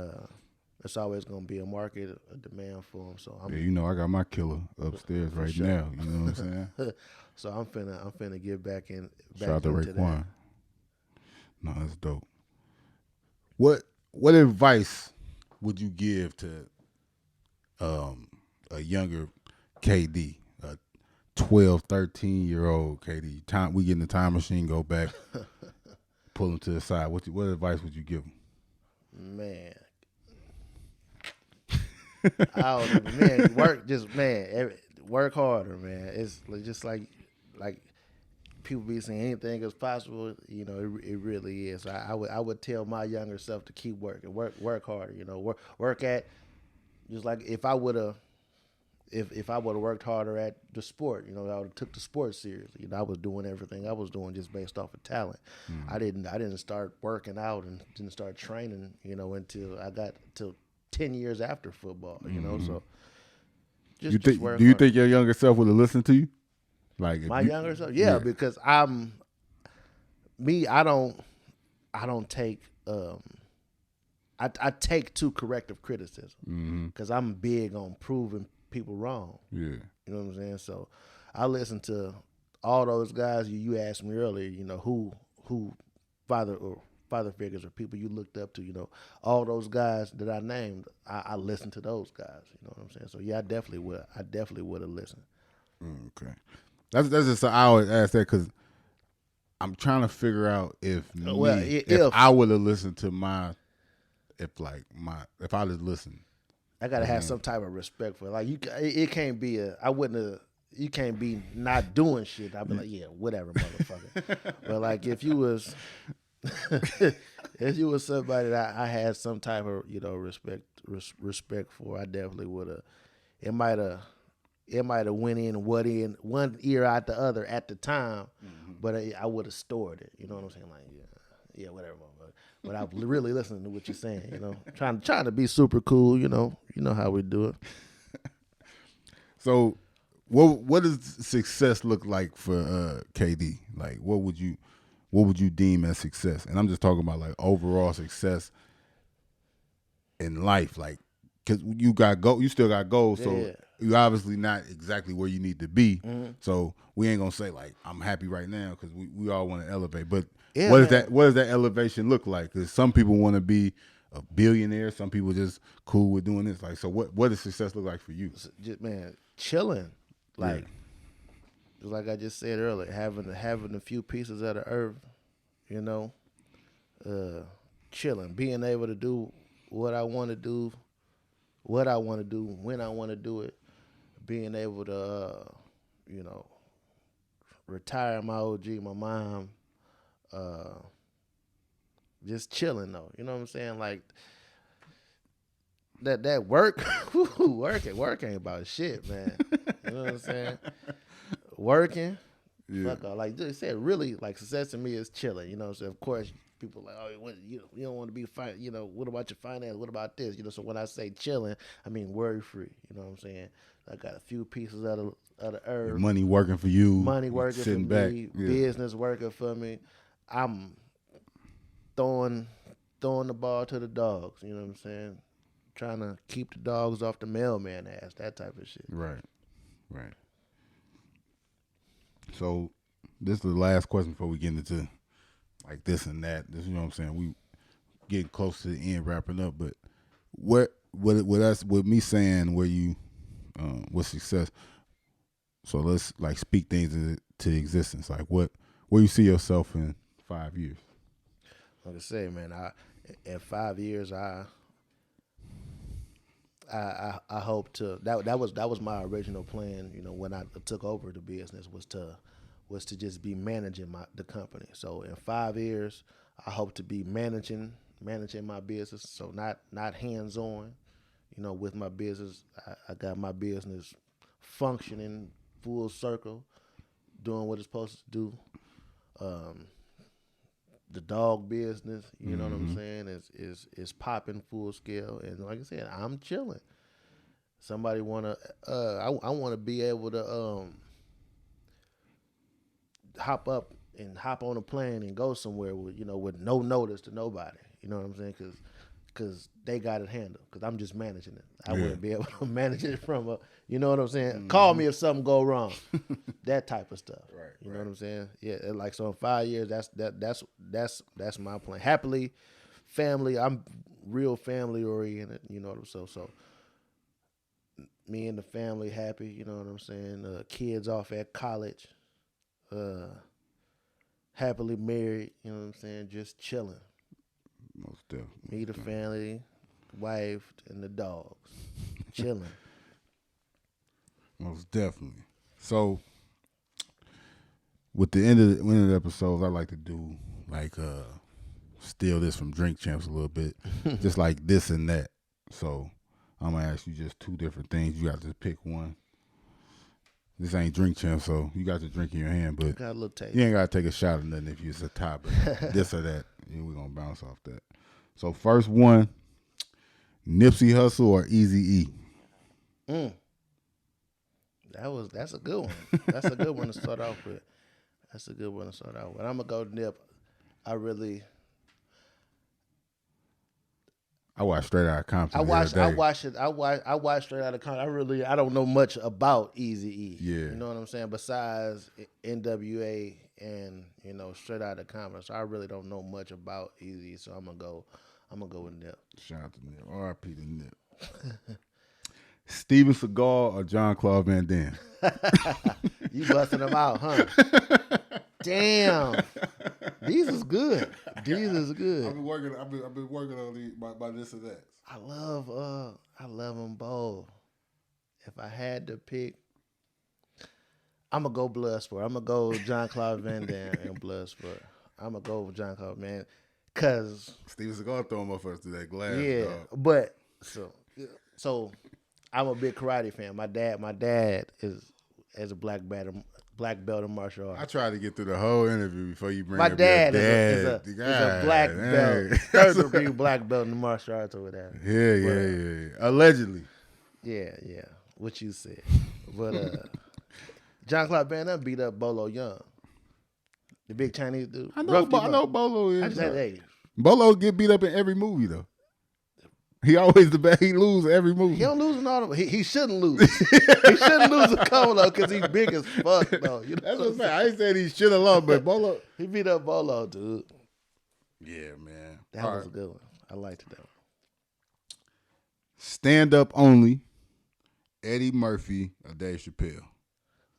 it's always gonna be a market, a demand for them. So Yeah, I got my killer upstairs right sure. now. You know what I'm saying? So I'm finna get back Shout out to into that. Raekwon. No, that's dope. What advice would you give to a younger KD, a 12, 13-year-old KD? We get in the time machine, go back, pull him to the side. What advice would you give him? Man, I don't know, man. Work harder, man. It's just like people be saying anything is possible. It really is. I would tell my younger self to keep working, work harder. Work at, just like if I would have. If I would have worked harder at the sport, I would have took the sport seriously. I was doing everything I was doing just based off of talent. I didn't start working out and didn't start training, until I got till 10 years after football. So just work Do you hard. think your younger self would have listened to you? Like My younger self, yeah, because I'm me. I don't take I take to corrective criticism because I'm big on proving people wrong. Yeah. You know what I'm saying? So I listen to all those guys you asked me earlier, who father figures or people you looked up to, all those guys that I named, I listened to those guys, you know what I'm saying? So yeah, I definitely would have listened. Okay. That's just I always ask that because I'm trying to figure out if I would have listened to if I just listened. I gotta have some type of respect for it. Like it can't be you can't be not doing shit. I'd be like, yeah, whatever, motherfucker. But like if you was somebody that I had some type of respect for, I definitely would have. It might have went in one ear out the other at the time, but I would have stored it. You know what I'm saying? Like yeah, whatever, motherfucker. But I'm really listening to what you're saying, trying to be super cool, you know how we do it. So, what does success look like for KD? Like, what would you deem as success? And I'm just talking about like overall success in life, like because you still got goals, so you're obviously not exactly where you need to be. So we ain't gonna say like I'm happy right now because we all want to elevate, but. Yeah, what does that elevation look like? Because some people want to be a billionaire. Some people just cool with doing this. Like, so what does success look like for you? Just, man, chilling. Like, just like I just said earlier, having a few pieces of the earth, chilling, being able to do what I want to do, when I want to do it, being able to, retire my OG, my mom. Just chilling though, you know what I'm saying? Like that work, work ain't about shit, man. You know what I'm saying? Working, fuck all. Like you said, really, like success to me is chilling. You know what I'm saying? Of course, people are like, oh, you don't want to be fine. What about your finance? What about this? So when I say chilling, I mean worry free. You know what I'm saying? I got a few pieces of the earth. Your money working for you. Money working sitting for me. back. Business working for me. I'm throwing the ball to the dogs. You know what I'm saying? Trying to keep the dogs off the mailman ass. That type of shit. Right. So this is the last question before we get into like this and that. This, you know what I'm saying? We getting close to the end, wrapping up. But with me saying where you with success. So let's like speak things into existence. Like where you see yourself in 5 years? Like I say, man, in 5 years, I I hope to that was my original plan. You know, when I took over the business was to just be managing the company. So in 5 years, I hope to be managing my business. So not hands on, you know, with my business. I got my business functioning full circle, doing what it's supposed to do. The dog business, you know what I'm saying, is popping full scale. And like I said, I'm chilling. Somebody wanna I wanna be able to hop on a plane and go somewhere with no notice to nobody. You know what I'm saying? Cause they got it handled. Cause I'm just managing it. I wouldn't be able to manage it from a, you know what I'm saying? Call me if something go wrong. That type of stuff. Right. You know what I'm saying? Yeah. Like, so in 5 years, that's my plan. Happily, family. I'm real family oriented. You know what I'm saying? So me and the family happy. You know what I'm saying? Kids off at college. Happily married. You know what I'm saying? Just chilling. Most definitely. Me, the family, wife, and the dogs. Chilling. Most definitely. So, with the end of the episodes, I like to do like steal this from Drink Champs a little bit, just like this and that. So, I'm gonna ask you just 2 different things. You got to pick one. This ain't Drink Champs, so you got the drink in your hand, but Got a little taste. you ain't gotta take a shot or nothing if it's a topic, this or that. We're gonna bounce off that. So first one, Nipsey Hussle or Eazy-E? That's a good one. That's a good one to start off with. I'm gonna go Nip. I watched Straight Outta Compton. I watched Straight Outta Compton. I don't know much about Eazy-E. Yeah. You know what I'm saying? Besides NWA and, Straight Outta Compton. So I really don't know much about Eazy-E. So I'm gonna go with Nip. Shout out to Nip. R.I.P. to Nip. Steven Seagal or John Claude Van Damme? You busting them out, huh? Damn. These is good. I've been working on these by this or that. I love them both. If I had to pick, I'm gonna go Bloodsport. I'm gonna go John Claude Van Damme and Bloodsport. I'm gonna go with John Claude, man, cause Steven Seagal throw him up first to that glass. yeah. Dog. But so I'm a big karate fan. My dad is a black belt in martial arts. I tried to get through the whole interview before you bring My up dad your is a black belt, third degree black belt in the martial arts over there. Yeah. Allegedly. Yeah. What you said. But John Claude Van Damme beat up Bolo Young, the big Chinese dude. I know Bolo is. I just said, hey, Bolo get beat up in every movie though. He always the bad. He lose every movie. he don't lose in all of them. He shouldn't lose. He shouldn't lose a couple though, because he's big as fuck though. You know That's what I'm saying. I ain't saying he should have lost, but Bolo. He beat up Bolo, dude. Yeah, man. That was a good one. I liked that one. Stand up only. Eddie Murphy or Dave Chappelle?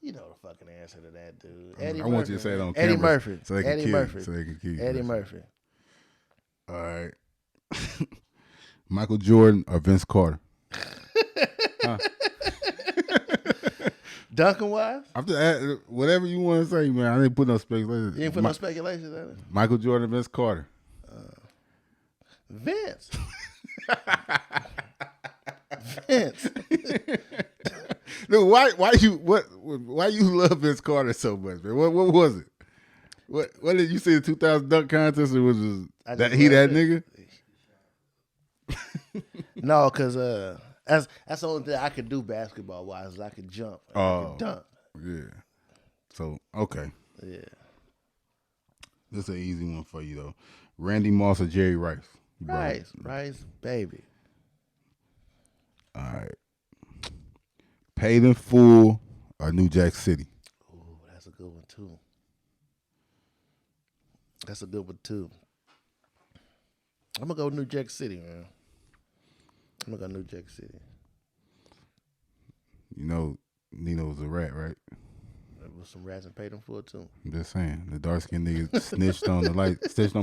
You know the fucking answer to that, dude. I want you to say it on camera. Eddie Murphy. So they can Eddie kill Murphy. you. So they can kill you. Eddie Murphy. All right. Michael Jordan or Vince Carter? Duncan wise? Whatever you want to say, man. I didn't put no speculation. You didn't put no speculations in it? Michael Jordan or Vince Carter? Vince. Vince. Dude, why you love Vince Carter so much, man? What was it? What did you say, the 2000 dunk contest, or was that nigga? No, because that's the only thing I could do basketball wise, is I could jump. I could dunk. Yeah. So, okay. Yeah. This is an easy one for you though. Randy Moss or Jerry Rice? Rice, baby. All right. Paid in Full or New Jack City? Ooh, that's a good one too. I'm gonna go New Jack City, man. New Jack City. You know, Nino was a rat, right? with some rats and paid them for it too. I'm just saying, the dark skinned nigga snitched on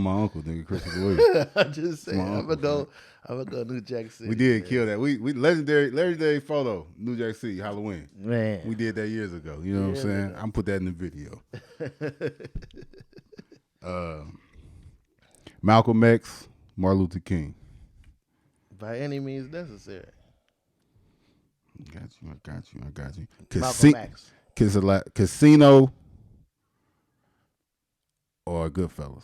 my uncle, nigga, Christopher Williams. I'm just saying. My I'm uncle, gonna go New Jack City. We did man. kill that. We legendary photo, New Jack City, Halloween. Man. We did that years ago. You know what I'm saying? I'm put that in the video. Malcolm X, Martin Luther King. By any means necessary. I got you. Malcolm X. Casino or Goodfellas?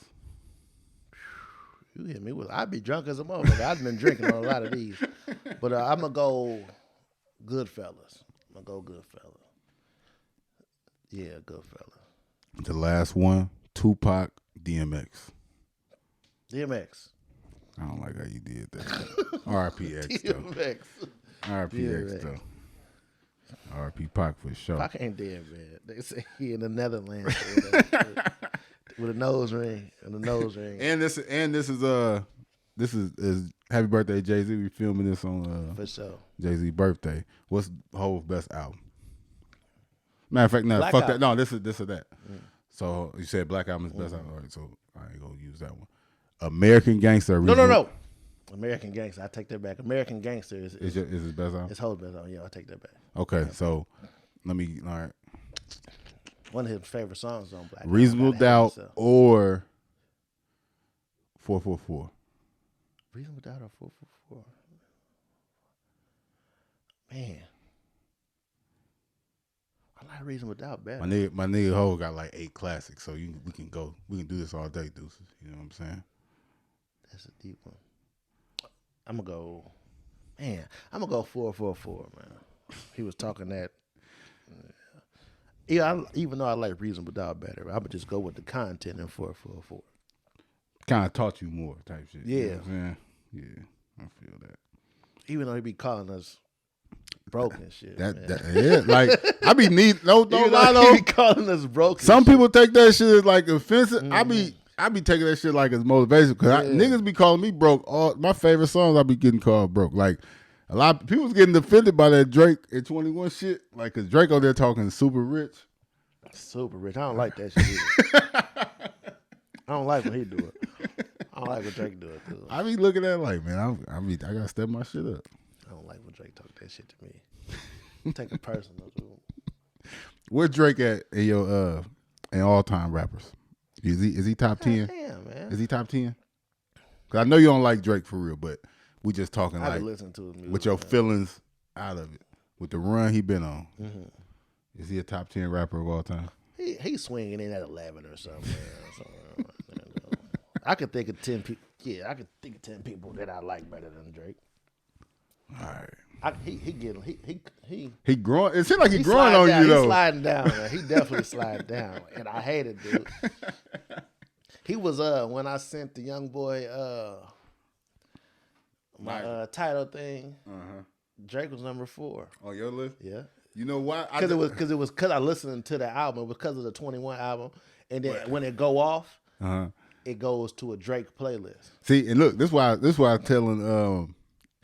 You hit me with. I'd be drunk as a motherfucker. I've been drinking on a lot of these, but I'm gonna go Goodfellas. I'm gonna go Goodfellas. Yeah, Goodfellas. The last one, Tupac, DMX. DMX. I don't like how you did that. R.I.P. X though. DMX. R.I.P. X DMX. though. R.I.P. Pac for sure. Pac ain't dead, man. They say he in the Netherlands with a nose ring and a nose ring. And this is Happy Birthday, Jay-Z. We filming this on For sure. Jay-Z's birthday. What's Hove's best album? Matter of fact, no, Black fuck Album. that. No, this or that. So you said Black Album is best album. All right, so I ain't gonna use that one. American Gangster. No. American Gangster. I take that back. American Gangster is his best album. his whole best album. Yeah, I take that back. Okay, so all right. One of his favorite songs on Black. Reasonable Album. Doubt or 444. Reasonable Doubt or 444. Man, I like Reasonable Doubt better. My nigga Ho got like 8 classics, so we can do this all day, deuces. You know what I'm saying? That's a deep one. I'm gonna go 444, man. He was talking that. Yeah, even though I like Reasonable Doubt better, I'm gonna just go with the content in 444. Kind of taught you more type shit. Yeah. You know what I'm saying? Yeah, I feel that. Even though he be calling us broken shit. That man. yeah, like I be no Even lie though though. he be calling us broken. Some shit. people take that shit as like offensive. I be taking that shit like as motivation because niggas be calling me broke. All my favorite songs I be getting called broke. Like a lot of people's getting offended by that Drake and 21 shit. Like cause Drake over there talking super rich. Super rich. I don't like that shit either. I don't like when he do it. I don't like when Drake do it too. I be looking at it like, man, I gotta step my shit up. I don't like when Drake talk that shit to me. Take it personal too. Where Drake at in your in all time rappers? Is he top 10? Damn, man. Is he top 10? Cause I know you don't like Drake for real, but we just talking I like be listening to his music. with your man. feelings out of it, with the run he been on. Mm-hmm. Is he a top 10 rapper of all time? He's swinging in at 11 or something. Man. I could think of 10 people. Yeah, I could think of 10 people that I like better than Drake. All right. He growing. It seems like he growing sliding on down. you though. He's sliding down, man. He definitely sliding down, and I hate it, dude. He was when I sent the young boy my title thing. Drake was number 4. On your list? Yeah, You know why? because I listened to the album. It was because of the 21 album, and then when it go off, it goes to a Drake playlist. See, and look, this why I'm telling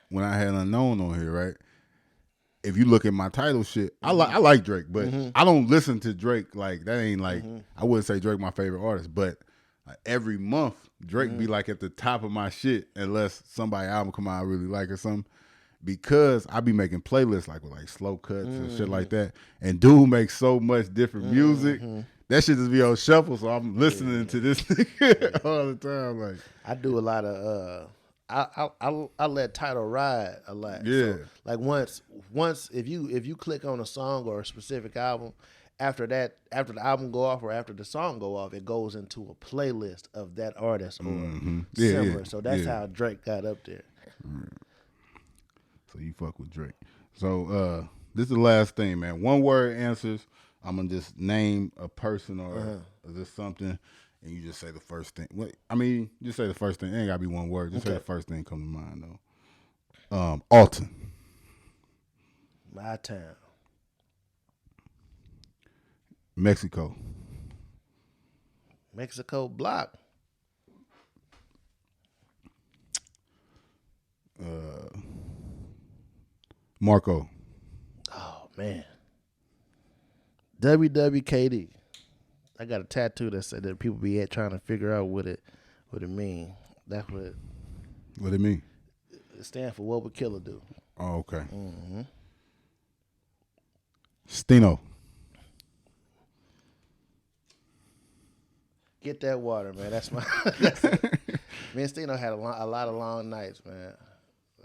when I had Unknown on here, right? If you look at my title shit, I like Drake, but I don't listen to Drake like that. Ain't like I wouldn't say Drake my favorite artist, but every month Drake be like at the top of my shit unless somebody album come out I really like or something. Because I be making playlists like with like slow cuts and shit like that, and dude makes so much different music. That shit just be on shuffle, so I'm listening to this nigga all the time. Like I do a lot of I let title ride a lot. Yeah. So, like once if you click on a song or a specific album, after the album go off or after the song go off, it goes into a playlist of that artist or similar. Yeah. So that's how Drake got up there. So you fuck with Drake. So this is the last thing, man. 1 word answers. I'm gonna just name a person or just something, and you just say the first thing. Just say the first thing. It ain't gotta be 1 word. Just say the first thing come to mind though. Alton. My town. Mexico. Mexico block. Marco. Oh man. WWKD. I got a tattoo that said that people be trying to figure out what it mean. That's what What it mean? it stands for. What would Killer do? Oh, okay. Mm-hmm. Stino. Get that water, man. That's my. Me and Stino had a lot of long nights, man.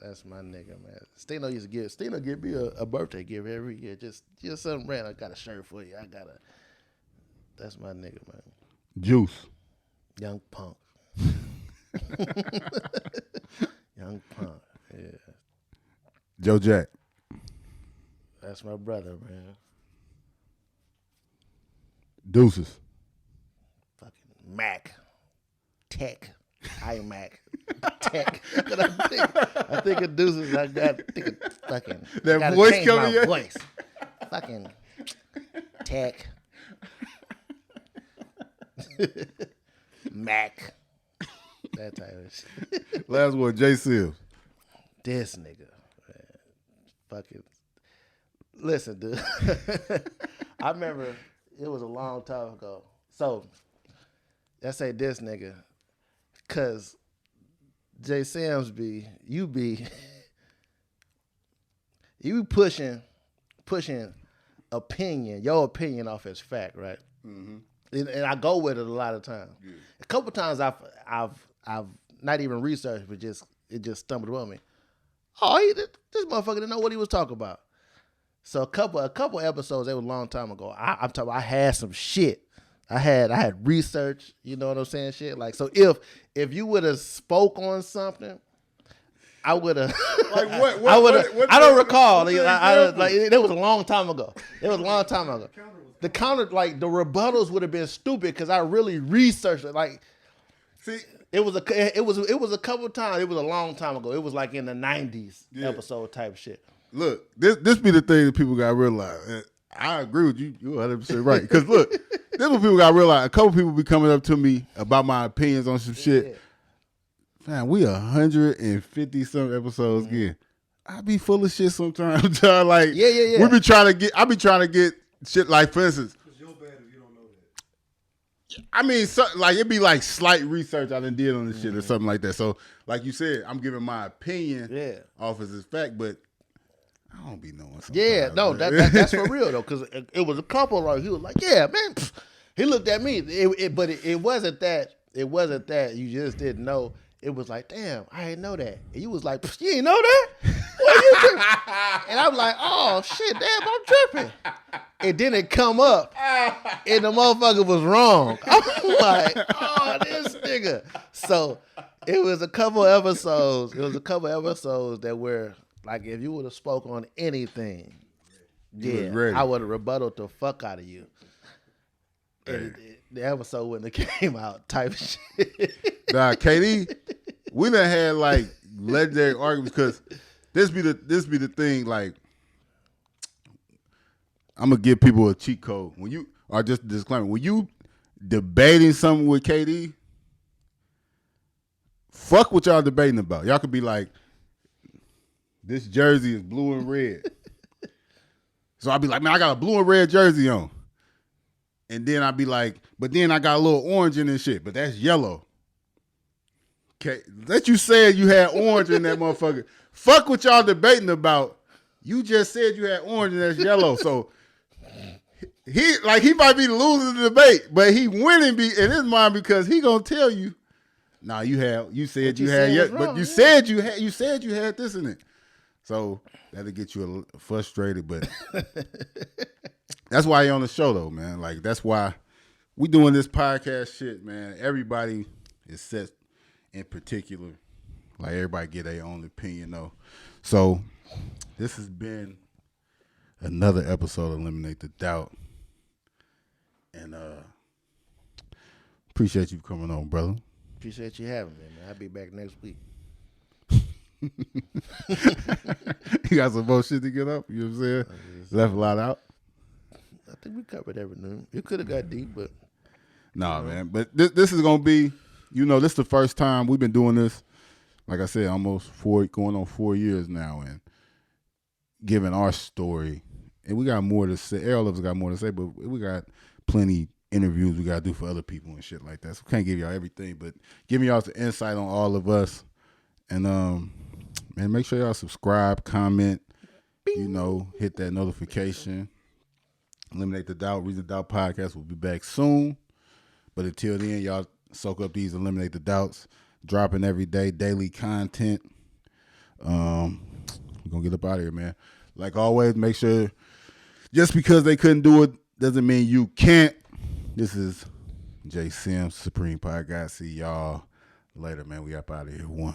That's my nigga, man. Stino give me a birthday gift every year. Just something random. I got a shirt for you. That's my nigga, man. Juice. Young Punk. Young Punk. Yeah. Joe Jack. That's my brother, man. Deuces. Fucking Mac. Tech. iMac. Tech. I think of Deuces. I think of fucking. That voice coming in. Voice. Fucking Tech. Mac. That type of shit. Last one, Jay Seals. This nigga. Man. Fucking. Listen, dude. I remember it was a long time ago. So, I say this nigga. Cause Jay Sims you be pushing your opinion off as fact, right? Mm-hmm. And I go with it a lot of times. Yeah. A couple times I've not even researched, but it just stumbled upon me. Oh, this motherfucker didn't know what he was talking about. So a couple episodes, it was a long time ago. I'm talking. I had some shit. I had research. You know what I'm saying? Shit. Like, so if you would have spoke on something, I would have. Like what? I don't recall. Like it was a long time ago. The counter, like the rebuttals would have been stupid because I really researched it. Like, see, it was a couple times. It was a long time ago. It was like in the 90s episode type shit. Look, this be the thing that people got to realize. And I agree with you. You're 100% right. Because look, this is what people got to realize. A couple people be coming up to me about my opinions on some shit. Man, we 150 some episodes again. I be full of shit sometimes. Like, yeah. I be trying to get shit, like, for instance. It's your bad if you don't know that. I mean, like, it'd be like slight research I done did on this shit or something like that. So, like you said, I'm giving my opinion off as a fact, but I don't be knowing something. Yeah, no, that's for real though, because it was a couple. Like, he was like, "Yeah, man." He looked at me, but it wasn't that. It wasn't that you just didn't know. It was like, "Damn, I didn't know that." And you was like, "You didn't know that?" What you tripping? And I'm like, "Oh shit, damn, I'm tripping." And then it come up, and the motherfucker was wrong. I'm like, "Oh, this nigga." So it was a couple episodes. That were. Like, if you would have spoke on anything, I would have rebutted the fuck out of you. And the episode wouldn't have came out type of shit. Nah, KD, we done had, like, legendary arguments because this be the thing, like, I'm going to give people a cheat code. Or just a disclaimer, when you debating something with KD, fuck what y'all debating about. Y'all could be like, this jersey is blue and red. So I'll be like, man, I got a blue and red jersey on. And then I'll be like, but then I got a little orange in this shit, but that's yellow. Okay, that you said you had orange in that motherfucker. Fuck what y'all debating about. You just said you had orange and that's yellow. So he might be losing the debate, but he winning in his mind because he gonna tell you, nah, you said you said you had this in it. So that'll get you frustrated, but that's why you're on the show, though, man. Like, that's why we doing this podcast shit, man. Everybody is set in particular. Like, everybody get their own opinion, though. So this has been another episode of Eliminate the Doubt. And appreciate you coming on, brother. Appreciate you having me, man. I'll be back next week. You got some more shit to get up, you know what I'm saying? Left a lot out. I think we covered everything. It could have got deep, but nah, man. But this is gonna be, this is the first time we've been doing this. Like I said, almost going on 4 years now, and giving our story And we got more to say. All of us got more to say, but we got plenty interviews we got to do for other people and shit like that. So we can't give y'all everything, but giving y'all some insight on all of us. And, man, make sure y'all subscribe, comment, hit that notification. Eliminate the Doubt. Reason the Doubt podcast will be back soon. But until then, y'all soak up these Eliminate the Doubts. Dropping every day, daily content. We're going to get up out of here, man. Like always, make sure, just because they couldn't do it doesn't mean you can't. This is Jay Sims, Supreme Podcast. See y'all later, man. We up out of here. One.